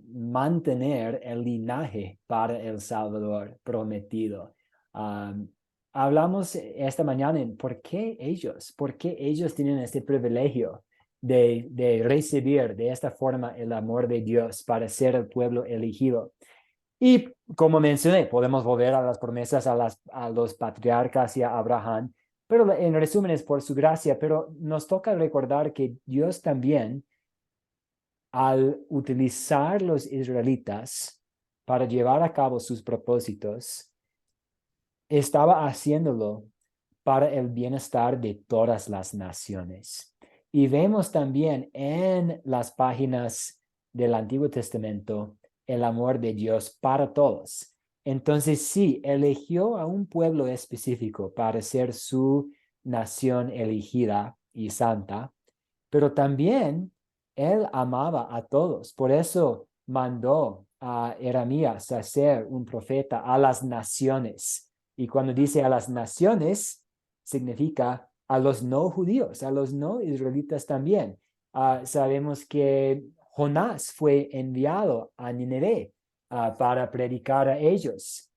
mantener el linaje para el Salvador prometido. Hablamos esta mañana en por qué ellos tienen este privilegio de recibir de esta forma el amor de Dios para ser el pueblo elegido. Y como mencioné, podemos volver a las promesas a los patriarcas y a Abraham, pero en resumen es por su gracia, pero nos toca recordar que Dios también, al utilizar los israelitas para llevar a cabo sus propósitos, estaba haciéndolo para el bienestar de todas las naciones. Y vemos también en las páginas del Antiguo Testamento el amor de Dios para todos. Entonces sí, eligió a un pueblo específico para ser su nación elegida y santa, pero también él amaba a todos. Por eso mandó a Jeremías a ser un profeta a las naciones. Y cuando dice a las naciones, significa a los no judíos, a los no israelitas también. Sabemos que Jonás fue enviado a Nínive para predicar a ellos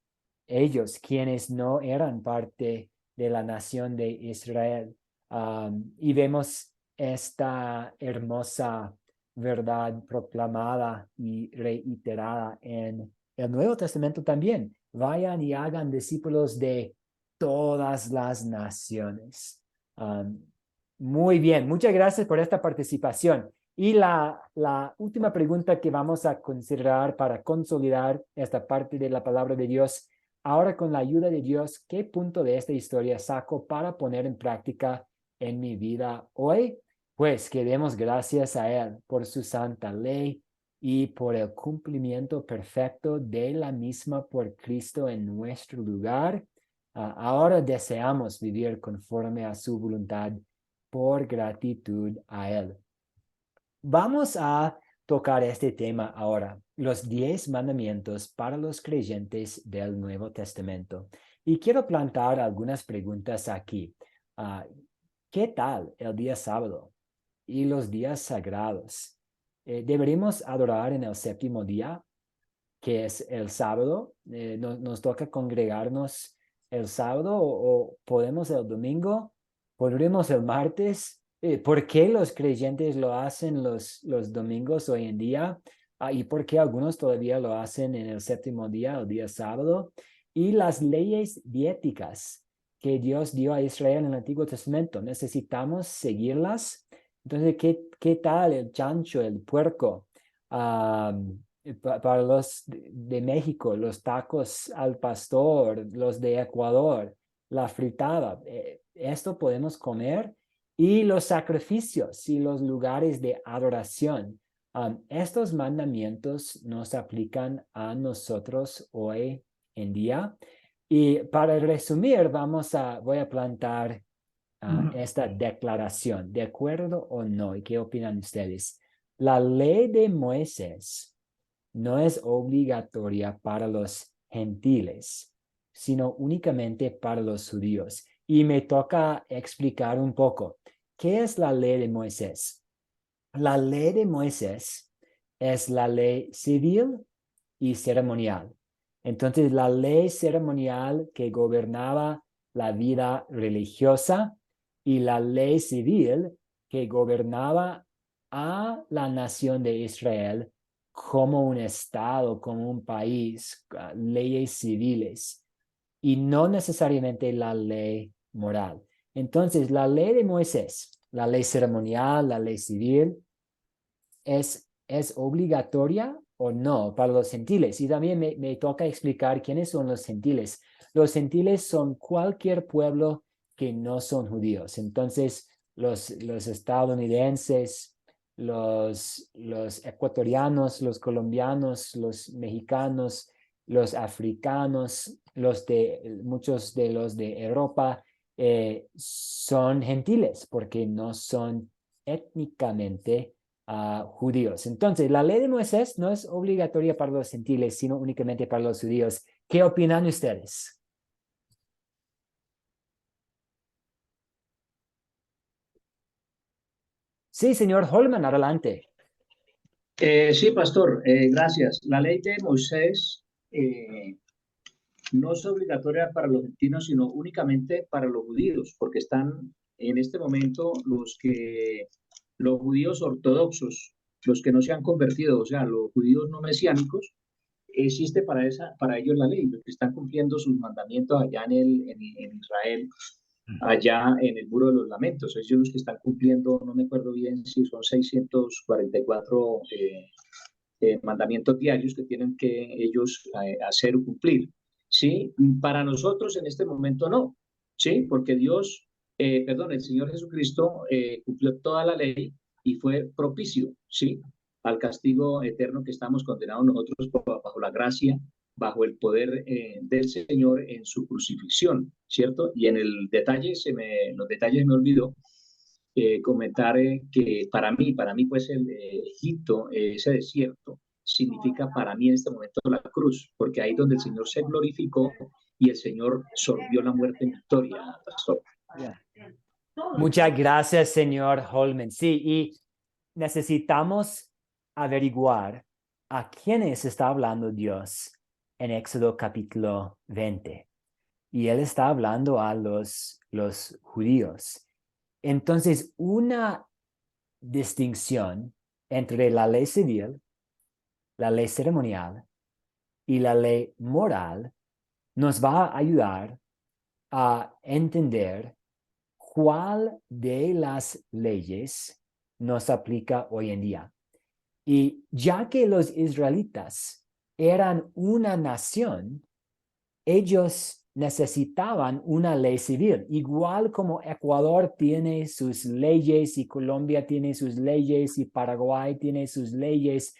quienes no eran parte de la nación de Israel. Y vemos esta hermosa verdad proclamada y reiterada en el Nuevo Testamento también. Vayan y hagan discípulos de todas las naciones. Muy bien, muchas gracias por esta participación. Y la última pregunta que vamos a considerar para consolidar esta parte de la palabra de Dios. Ahora, con la ayuda de Dios, ¿qué punto de esta historia saco para poner en práctica en mi vida hoy? Pues que demos gracias a Él por su santa ley y por el cumplimiento perfecto de la misma por Cristo en nuestro lugar. Ahora deseamos vivir conforme a su voluntad por gratitud a Él. Vamos a tocar este tema ahora, los 10 mandamientos para los creyentes del Nuevo Testamento. Y quiero plantar algunas preguntas aquí. ¿Qué tal el día sábado y los días sagrados? ¿Deberíamos adorar en el séptimo día, que es el sábado? ¿Nos toca congregarnos el sábado o podemos el domingo? ¿Podremos el martes? ¿Por qué los creyentes lo hacen los domingos hoy en día? ¿Y por qué algunos todavía lo hacen en el séptimo día, el día sábado? Y las leyes dietéticas que Dios dio a Israel en el Antiguo Testamento, ¿necesitamos seguirlas? Entonces, ¿qué tal el chancho, el puerco? Para los de México, los tacos al pastor, los de Ecuador, la fritada, esto podemos comer. Y los sacrificios y los lugares de adoración. Estos mandamientos nos aplican a nosotros hoy en día. Y para resumir, voy a plantar esta declaración, ¿de acuerdo o no? ¿Y qué opinan ustedes? La ley de Moisés no es obligatoria para los gentiles, sino únicamente para los judíos. Y me toca explicar un poco. ¿Qué es la ley de Moisés? La ley de Moisés es la ley civil y ceremonial. Entonces, la ley ceremonial que gobernaba la vida religiosa y la ley civil que gobernaba a la nación de Israel como un estado, como un país, leyes civiles, y no necesariamente la ley moral. Entonces, la ley de Moisés, la ley ceremonial, la ley civil, ¿es obligatoria o no para los gentiles? Y también me toca explicar quiénes son los gentiles. Los gentiles son cualquier pueblo que no son judíos. Entonces, los estadounidenses, los ecuatorianos, los colombianos, los mexicanos, los africanos, muchos de los de Europa son gentiles porque no son étnicamente judíos. Entonces, la ley de Moisés no es obligatoria para los gentiles, sino únicamente para los judíos. ¿Qué opinan ustedes? Sí, señor Holman, adelante. Sí, pastor, gracias. La ley de Moisés no es obligatoria para los gentiles, sino únicamente para los judíos, porque están en este momento los judíos ortodoxos, los que no se han convertido, o sea, los judíos no mesiánicos, existe para ellos la ley, los que están cumpliendo sus mandamientos allá en Israel, allá en el Muro de los Lamentos. Ellos los que están cumpliendo, no me acuerdo bien si son 644 mandamientos diarios que tienen que ellos hacer o cumplir. ¿Sí? Para nosotros en este momento no, ¿sí? Porque el Señor Jesucristo cumplió toda la ley y fue propicio, ¿sí? Al castigo eterno que estamos condenados nosotros bajo la gracia, bajo el poder del Señor en su crucifixión, ¿cierto? Y en los detalles me olvidó comentar que para mí pues el Egipto, ese desierto, significa para mí en este momento la cruz, porque ahí donde el Señor se glorificó y el Señor sorbió la muerte en victoria, pastor. Yeah. Muchas gracias, señor Holman. Sí, y necesitamos averiguar a quiénes está hablando Dios en Éxodo capítulo 20. Y él está hablando a los judíos. Entonces, una distinción entre la ley civil, la ley ceremonial y la ley moral nos va a ayudar a entender cuál de las leyes nos aplica hoy en día. Y ya que los israelitas eran una nación, ellos necesitaban una ley civil, igual como Ecuador tiene sus leyes y Colombia tiene sus leyes y Paraguay tiene sus leyes.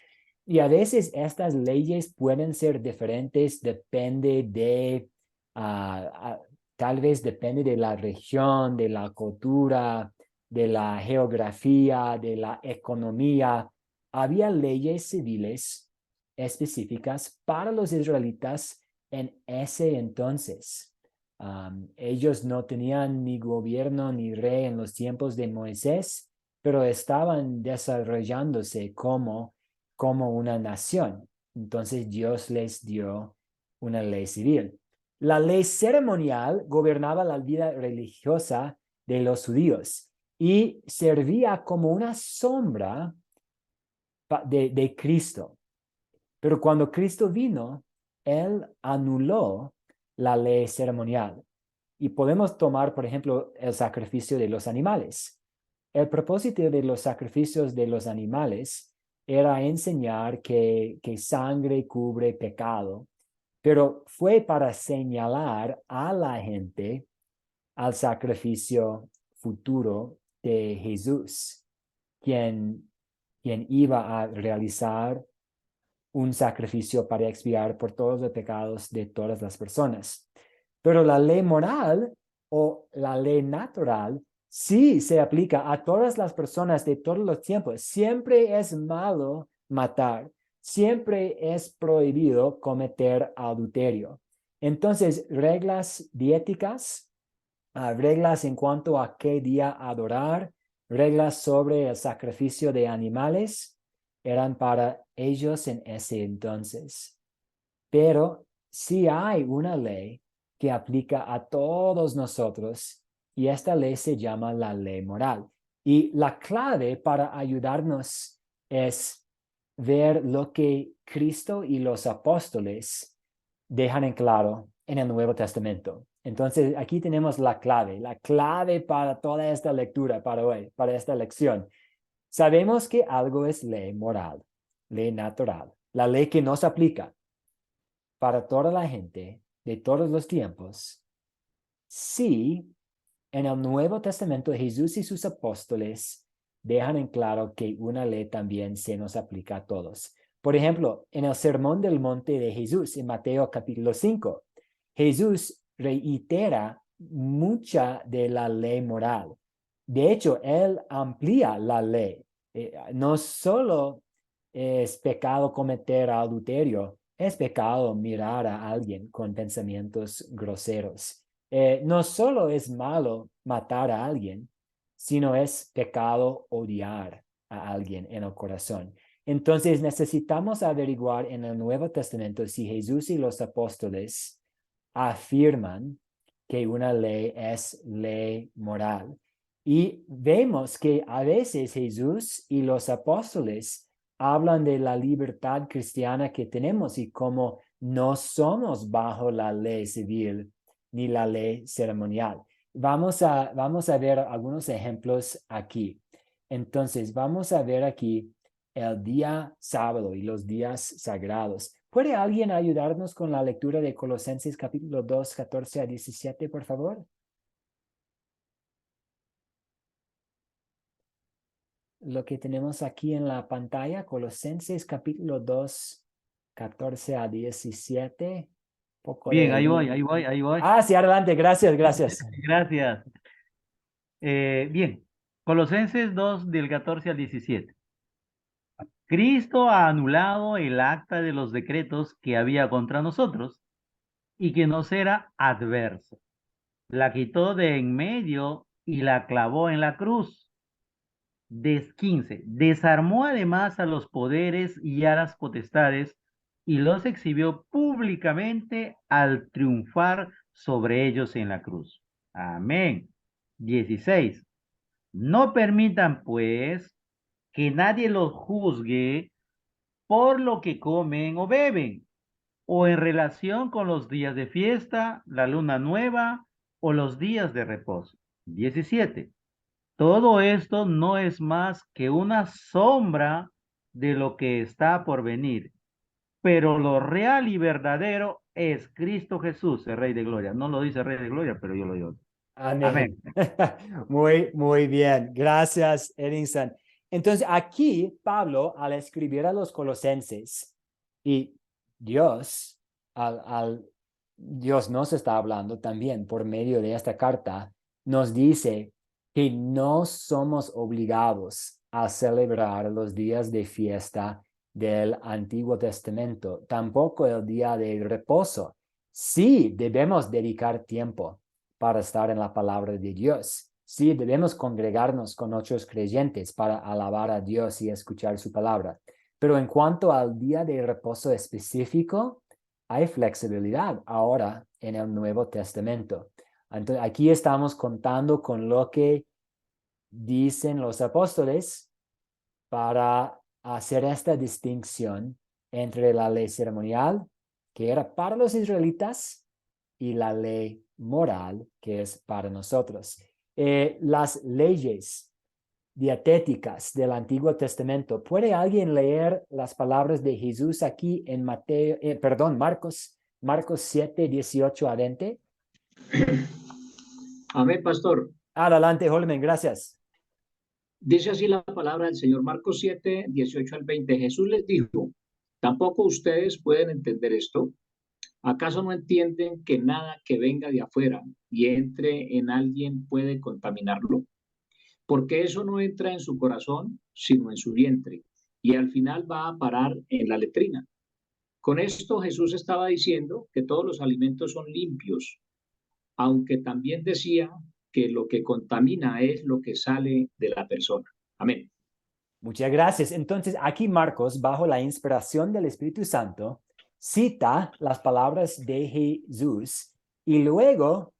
Y a veces estas leyes pueden ser diferentes, depende de, tal vez depende de la región, de la cultura, de la geografía, de la economía. Había leyes civiles específicas para los israelitas en ese entonces. Ellos no tenían ni gobierno ni rey en los tiempos de Moisés, pero estaban desarrollándose como una nación. Entonces Dios les dio una ley civil. La ley ceremonial gobernaba la vida religiosa de los judíos y servía como una sombra de Cristo. Pero cuando Cristo vino, Él anuló la ley ceremonial. Y podemos tomar, por ejemplo, el sacrificio de los animales. El propósito de los sacrificios de los animales era enseñar que sangre cubre pecado, pero fue para señalar a la gente al sacrificio futuro de Jesús, quien iba a realizar un sacrificio para expiar por todos los pecados de todas las personas. Pero la ley moral o la ley natural sí se aplica a todas las personas de todos los tiempos. Siempre es malo matar. Siempre es prohibido cometer adulterio. Entonces, reglas dietéticas, reglas en cuanto a qué día adorar, reglas sobre el sacrificio de animales, eran para ellos en ese entonces. Pero sí hay una ley que aplica a todos nosotros y esta ley se llama la ley moral. Y la clave para ayudarnos es ver lo que Cristo y los apóstoles dejan en claro en el Nuevo Testamento. Entonces, aquí tenemos la clave para toda esta lectura, para hoy, para esta lección. Sabemos que algo es ley moral, ley natural, la ley que nos aplica para toda la gente de todos los tiempos. Sí, en el Nuevo Testamento Jesús y sus apóstoles dejan en claro que una ley también se nos aplica a todos. Por ejemplo, en el Sermón del Monte de Jesús, en Mateo capítulo 5, Jesús reitera mucha de la ley moral. De hecho, él amplía la ley. No solo es pecado cometer adulterio, es pecado mirar a alguien con pensamientos groseros. No solo es malo matar a alguien, sino es pecado odiar a alguien en el corazón. Entonces necesitamos averiguar en el Nuevo Testamento si Jesús y los apóstoles afirman que una ley es ley moral. Y vemos que a veces Jesús y los apóstoles hablan de la libertad cristiana que tenemos y cómo no somos bajo la ley civil ni la ley ceremonial. Vamos a ver algunos ejemplos aquí. Entonces, vamos a ver aquí el día sábado y los días sagrados. ¿Puede alguien ayudarnos con la lectura de Colosenses capítulo 2, 14 a 17, por favor? Lo que tenemos aquí en la pantalla, Colosenses capítulo 2, 14 a 17. Bien, ahí voy. Ah, sí, adelante, gracias. Gracias. Bien, Colosenses 2 del 14 al 17. Cristo ha anulado el acta de los decretos que había contra nosotros y que nos era adverso. La quitó de en medio y la clavó en la cruz. 15. Desarmó además a los poderes y a las potestades y los exhibió públicamente al triunfar sobre ellos en la cruz. Amén. 16. No permitan, pues, que nadie los juzgue por lo que comen o beben, o en relación con los días de fiesta, la luna nueva o los días de reposo. 17. Todo esto no es más que una sombra de lo que está por venir, pero lo real y verdadero es Cristo Jesús, el Rey de Gloria. No lo dice Rey de Gloria, pero yo lo digo. Amén. Muy bien. Gracias, Edinson. Entonces, aquí Pablo, al escribir a los colosenses, y Dios, Dios nos está hablando también por medio de esta carta, nos dice que no somos obligados a celebrar los días de fiesta del Antiguo Testamento, tampoco el día de reposo. Sí, debemos dedicar tiempo para estar en la palabra de Dios. Sí, debemos congregarnos con otros creyentes para alabar a Dios y escuchar su palabra. Pero en cuanto al día de reposo específico, hay flexibilidad ahora en el Nuevo Testamento. Entonces, aquí estamos contando con lo que dicen los apóstoles para hacer esta distinción entre la ley ceremonial, que era para los israelitas, y la ley moral, que es para nosotros. Las leyes dietéticas del Antiguo Testamento. ¿Puede alguien leer las palabras de Jesús aquí en Marcos 7, 18 a 20? Amén, pastor. Adelante, Holmen, gracias. Dice así la palabra del Señor, Marcos 7, 18 al 20. Jesús les dijo, ¿tampoco ustedes pueden entender esto? ¿Acaso no entienden que nada que venga de afuera y entre en alguien puede contaminarlo? Porque eso no entra en su corazón, sino en su vientre, y al final va a parar en la letrina. Con esto Jesús estaba diciendo que todos los alimentos son limpios, aunque también decía que lo que contamina es lo que sale de la persona. Amén. Muchas gracias. Entonces, aquí Marcos, bajo la inspiración del Espíritu Santo, cita las palabras de Jesús y luego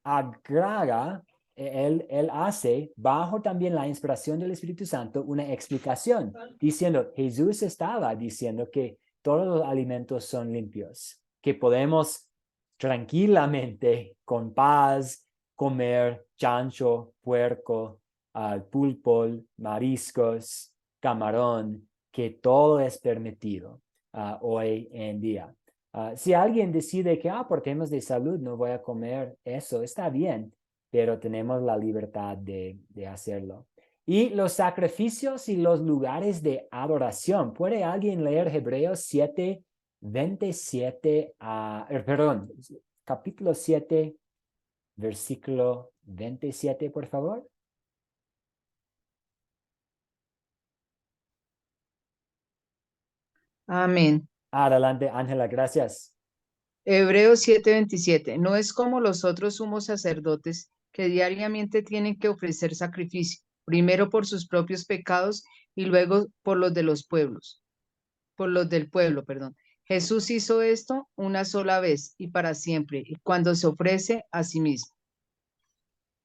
agrega, él hace, bajo también la inspiración del Espíritu Santo, una explicación, diciendo, Jesús estaba diciendo que todos los alimentos son limpios, que podemos tranquilamente, con paz, comer chancho, puerco, pulpo, mariscos, camarón, que todo es permitido hoy en día. Si alguien decide que, por temas de salud no voy a comer eso, está bien, pero tenemos la libertad de hacerlo. Y los sacrificios y los lugares de adoración. ¿Puede alguien leer Hebreos 7, 27 capítulo 7, versículo 27, por favor? Amén. Adelante, Ángela, gracias. Hebreos 7:27. No es como los otros sumos sacerdotes que diariamente tienen que ofrecer sacrificio, primero por sus propios pecados y luego por los de los pueblos, por los del pueblo, perdón. Jesús hizo esto una sola vez y para siempre, y cuando se ofrece a sí mismo.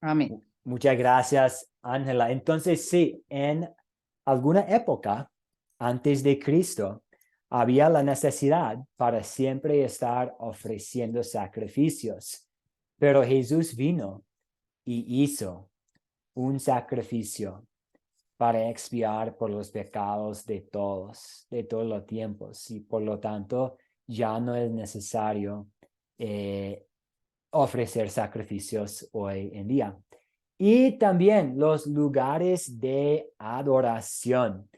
Amén. Muchas gracias, Ángela. Entonces, sí, en alguna época, antes de Cristo, había la necesidad para siempre estar ofreciendo sacrificios. Pero Jesús vino y hizo un sacrificio para expiar por los pecados de todos los tiempos. Y por lo tanto, ya no es necesario ofrecer sacrificios hoy en día. Y también los lugares de adoración.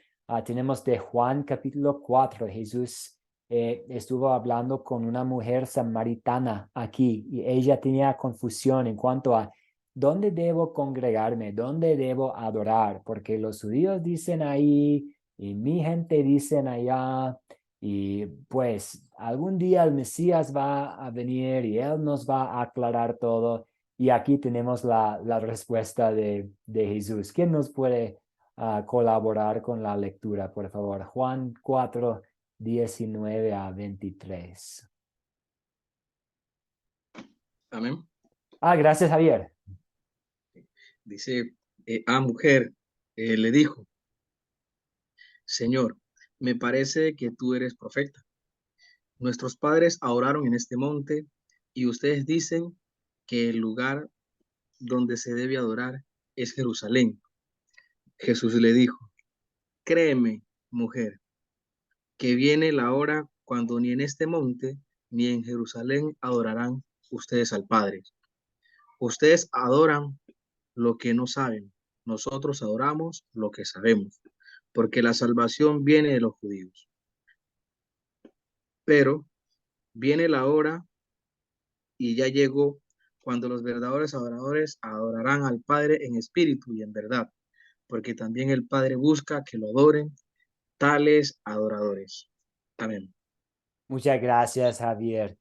Tenemos de Juan capítulo 4, Jesús estuvo hablando con una mujer samaritana aquí y ella tenía confusión en cuanto a dónde debo congregarme, dónde debo adorar, porque los judíos dicen ahí y mi gente dicen allá. Y pues algún día el Mesías va a venir y Él nos va a aclarar todo. Y aquí tenemos la respuesta de Jesús. ¿Quién nos puede colaborar con la lectura, por favor? Juan 4, 19 a 23. Amén. Gracias, Javier. Dice, mujer, le dijo, Señor, me parece que tú eres profeta. Nuestros padres adoraron en este monte y ustedes dicen que el lugar donde se debe adorar es Jerusalén. Jesús le dijo, créeme, mujer, que viene la hora cuando ni en este monte ni en Jerusalén adorarán ustedes al Padre. Ustedes adoran lo que no saben, nosotros adoramos lo que sabemos, porque la salvación viene de los judíos. Pero viene la hora y ya llegó cuando los verdaderos adoradores adorarán al Padre en espíritu y en verdad, porque también el Padre busca que lo adoren tales adoradores. Amén. Muchas gracias, Javier.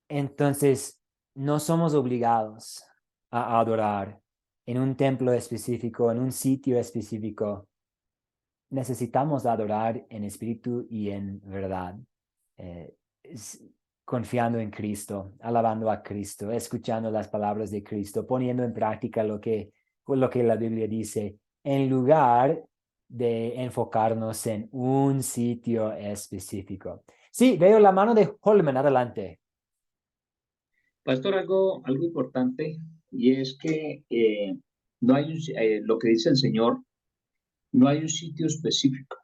Entonces, no somos obligados a adorar en un templo específico, en un sitio específico. Necesitamos adorar en espíritu y en verdad, confiando en Cristo, alabando a Cristo, escuchando las palabras de Cristo, poniendo en práctica lo que la Biblia dice, en lugar de enfocarnos en un sitio específico. Sí, veo la mano de Holman, adelante. Pastor, algo importante, y es que no hay lo que dice el Señor, no hay un sitio específico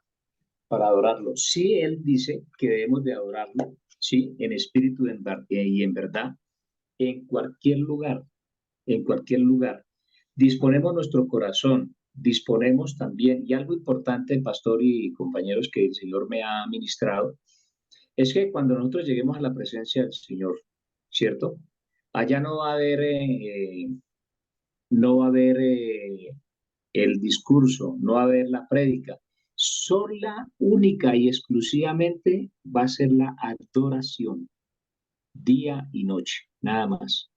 para adorarlo. Sí, Él dice que debemos de adorarlo, sí, en espíritu y en verdad, en cualquier lugar, en cualquier lugar. Disponemos nuestro corazón, disponemos también, y algo importante, pastor y compañeros, que el Señor me ha ministrado, es que cuando nosotros lleguemos a la presencia del Señor, ¿cierto? Allá no va a haber, el discurso, no va a haber la prédica. Sola, única y exclusivamente va a ser la adoración, día y noche, nada más.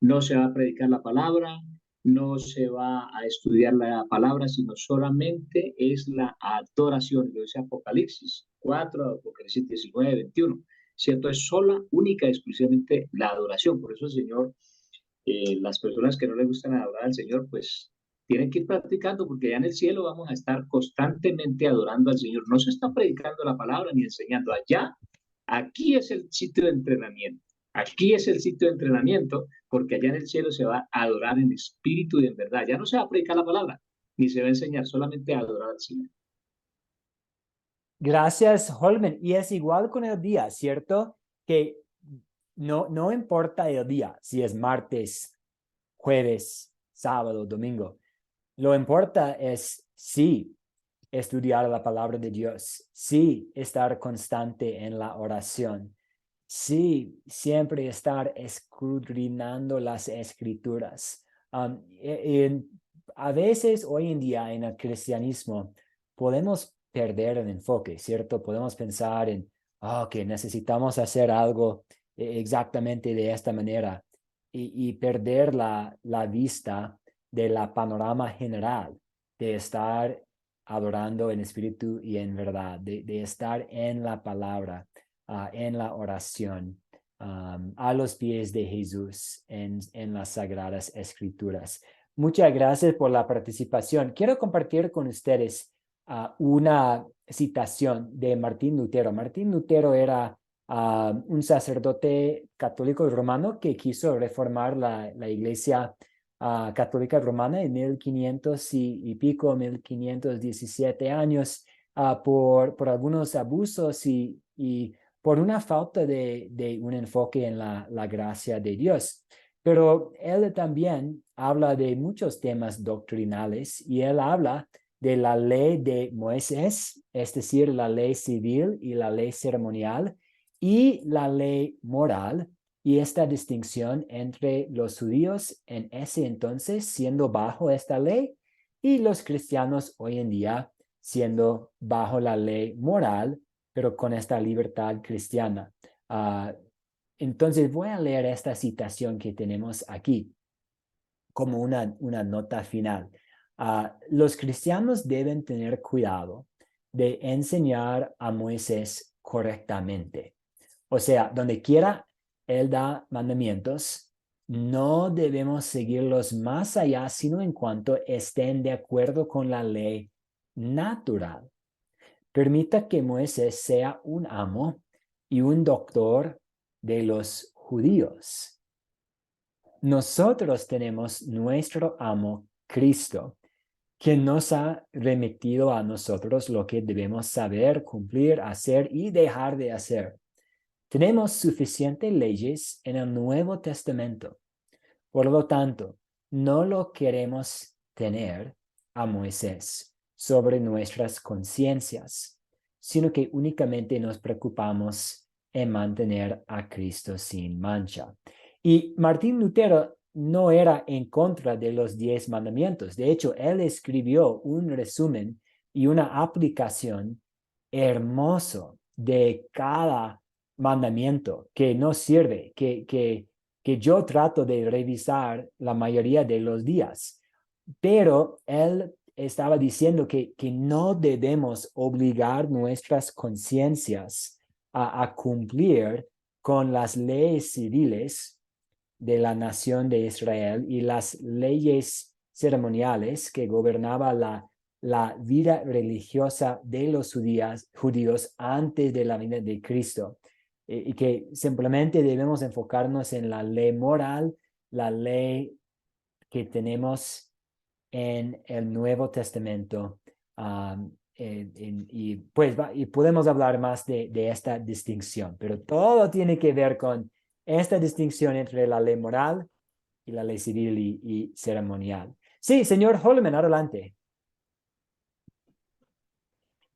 No se va a predicar la palabra, no se va a estudiar la palabra, sino solamente es la adoración. Lo dice Apocalipsis 4, Apocalipsis 19, 21. ¿Cierto? Es sola, única y exclusivamente la adoración. Por eso el Señor, las personas que no les gustan adorar al Señor, pues tienen que ir practicando, porque allá en el cielo vamos a estar constantemente adorando al Señor. No se está predicando la palabra ni enseñando allá. Aquí es el sitio de entrenamiento. Aquí es el sitio de entrenamiento, porque allá en el cielo se va a adorar en espíritu y en verdad. Ya no se va a predicar la palabra, ni se va a enseñar, solamente a adorar al Señor. Gracias, Holman. Y es igual con el día, ¿cierto? Que no importa el día, si es martes, jueves, sábado, domingo. Lo importa es sí estudiar la palabra de Dios, sí estar constante en la oración, sí siempre estar escudriñando las escrituras. A veces hoy en día en el cristianismo podemos perder el enfoque, ¿cierto? Podemos pensar en, que necesitamos hacer algo exactamente de esta manera y perder la vista de la panorama general, de estar adorando en espíritu y en verdad, de estar en la palabra, en la oración, a los pies de Jesús en las Sagradas Escrituras. Muchas gracias por la participación. Quiero compartir con ustedes una citación de Martín Lutero. Martín Lutero era un sacerdote católico romano que quiso reformar la iglesia católica romana en 1500 y pico, 1517 años, por algunos abusos y por una falta de un enfoque en la gracia de Dios. Pero él también habla de muchos temas doctrinales y él habla de la ley de Moisés, es decir, la ley civil y la ley ceremonial y la ley moral, y esta distinción entre los judíos en ese entonces siendo bajo esta ley y los cristianos hoy en día siendo bajo la ley moral, pero con esta libertad cristiana. Entonces voy a leer esta citación que tenemos aquí como una nota final. Los cristianos deben tener cuidado de enseñar a Moisés correctamente. O sea, donde quiera él da mandamientos, no debemos seguirlos más allá, sino en cuanto estén de acuerdo con la ley natural. Permita que Moisés sea un amo y un doctor de los judíos. Nosotros tenemos nuestro amo Cristo, que nos ha remitido a nosotros lo que debemos saber, cumplir, hacer y dejar de hacer. Tenemos suficientes leyes en el Nuevo Testamento. Por lo tanto, no lo queremos tener a Moisés sobre nuestras conciencias, sino que únicamente nos preocupamos en mantener a Cristo sin mancha. Y Martín Lutero no era en contra de los 10 mandamientos. De hecho, él escribió un resumen y una aplicación hermoso de cada mandamiento que nos sirve, que yo trato de revisar la mayoría de los días. Pero él estaba diciendo que no debemos obligar nuestras conciencias a cumplir con las leyes civiles de la nación de Israel y las leyes ceremoniales que gobernaban la vida religiosa de los judíos antes de la venida de Cristo. Y que simplemente debemos enfocarnos en la ley moral, la ley que tenemos en el Nuevo Testamento. Y podemos hablar más de esta distinción, pero todo tiene que ver con esta distinción entre la ley moral y la ley civil y ceremonial. Sí, señor Holman, adelante.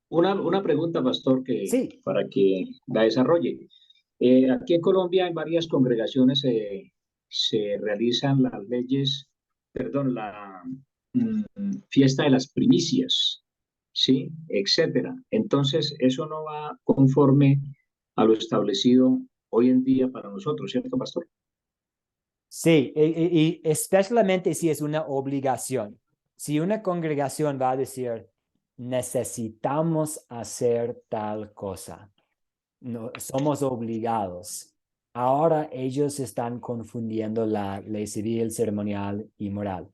Una pregunta, pastor, Sí. para que la desarrolle. Aquí en Colombia en varias congregaciones se realizan las leyes, perdón, la fiesta de las primicias, ¿sí? Etcétera. Entonces, eso no va conforme a lo establecido hoy en día para nosotros, ¿cierto, pastor? Sí, y especialmente si es una obligación. Si una congregación va a decir, necesitamos hacer tal cosa, no, somos obligados. Ahora ellos están confundiendo la ley civil, ceremonial y moral.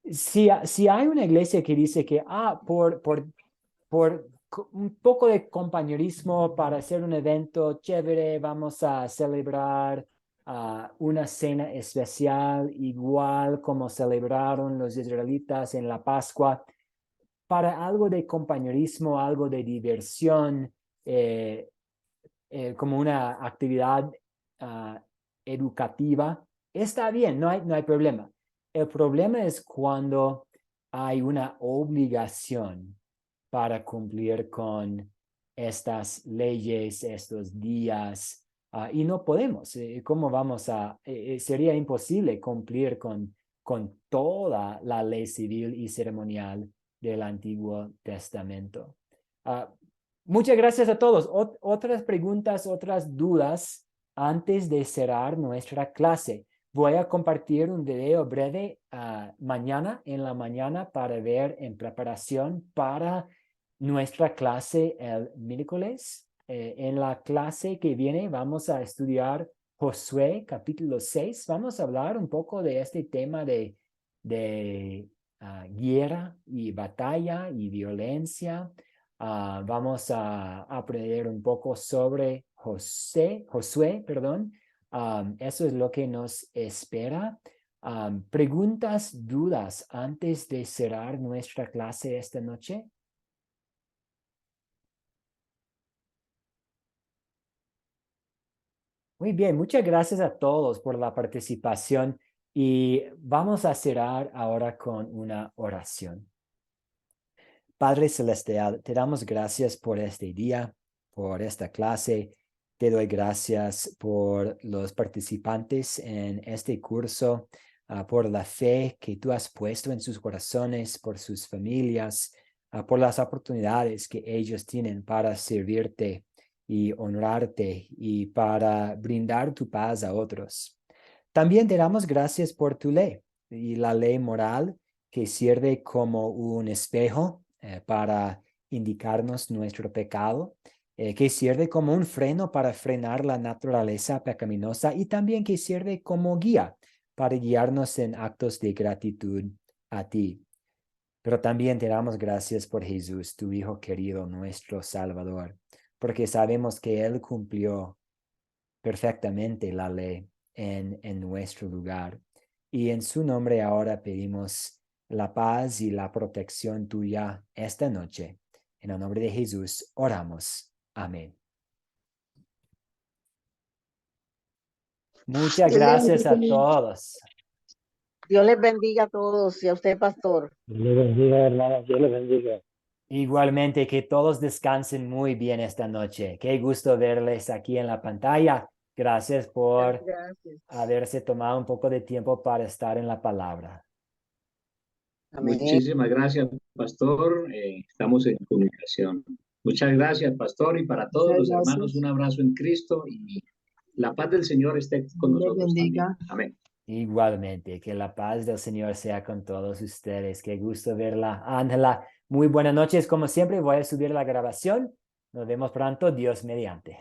Si hay una iglesia que dice que, por un poco de compañerismo para hacer un evento chévere, vamos a celebrar una cena especial, igual como celebraron los israelitas en la Pascua, para algo de compañerismo, algo de diversión, como una actividad educativa, está bien, no hay problema. El problema es cuando hay una obligación para cumplir con estas leyes, estos días, y no podemos. ¿Cómo vamos sería imposible cumplir con toda la ley civil y ceremonial del Antiguo Testamento? Muchas gracias a todos. Otras preguntas, otras dudas antes de cerrar nuestra clase. Voy a compartir un video breve mañana en la mañana para ver en preparación para nuestra clase el miércoles. En la clase que viene vamos a estudiar Josué capítulo 6. Vamos a hablar un poco de este tema de guerra y batalla y violencia. Vamos a aprender un poco sobre Josué, perdón. Eso es lo que nos espera. ¿Preguntas, dudas antes de cerrar nuestra clase esta noche? Muy bien, muchas gracias a todos por la participación y vamos a cerrar ahora con una oración. Padre Celestial, te damos gracias por este día, por esta clase. Te doy gracias por los participantes en este curso, por la fe que tú has puesto en sus corazones, por sus familias, por las oportunidades que ellos tienen para servirte y honrarte y para brindar tu paz a otros. También te damos gracias por tu ley y la ley moral que sirve como un espejo para indicarnos nuestro pecado, que sirve como un freno para frenar la naturaleza pecaminosa y también que sirve como guía para guiarnos en actos de gratitud a ti. Pero también te damos gracias por Jesús, tu Hijo querido, nuestro Salvador, porque sabemos que Él cumplió perfectamente la ley en nuestro lugar. Y en su nombre ahora pedimos la paz y la protección tuya esta noche. En el nombre de Jesús oramos. Amén. Muchas gracias a todos. Dios les bendiga a todos y a usted, pastor. Dios les bendiga, hermanos. Dios les bendiga. Igualmente, que todos descansen muy bien esta noche. Qué gusto verles aquí en la pantalla. Gracias por haberse tomado un poco de tiempo para estar en la palabra. Amén. Muchísimas gracias, pastor. Estamos en comunicación. Muchas gracias, pastor, y para todos los hermanos, un abrazo en Cristo y la paz del Señor esté con nosotros también. Amén. Igualmente, que la paz del Señor sea con todos ustedes. Qué gusto verla, Ángela. Muy buenas noches, como siempre. Voy a subir la grabación. Nos vemos pronto, Dios mediante.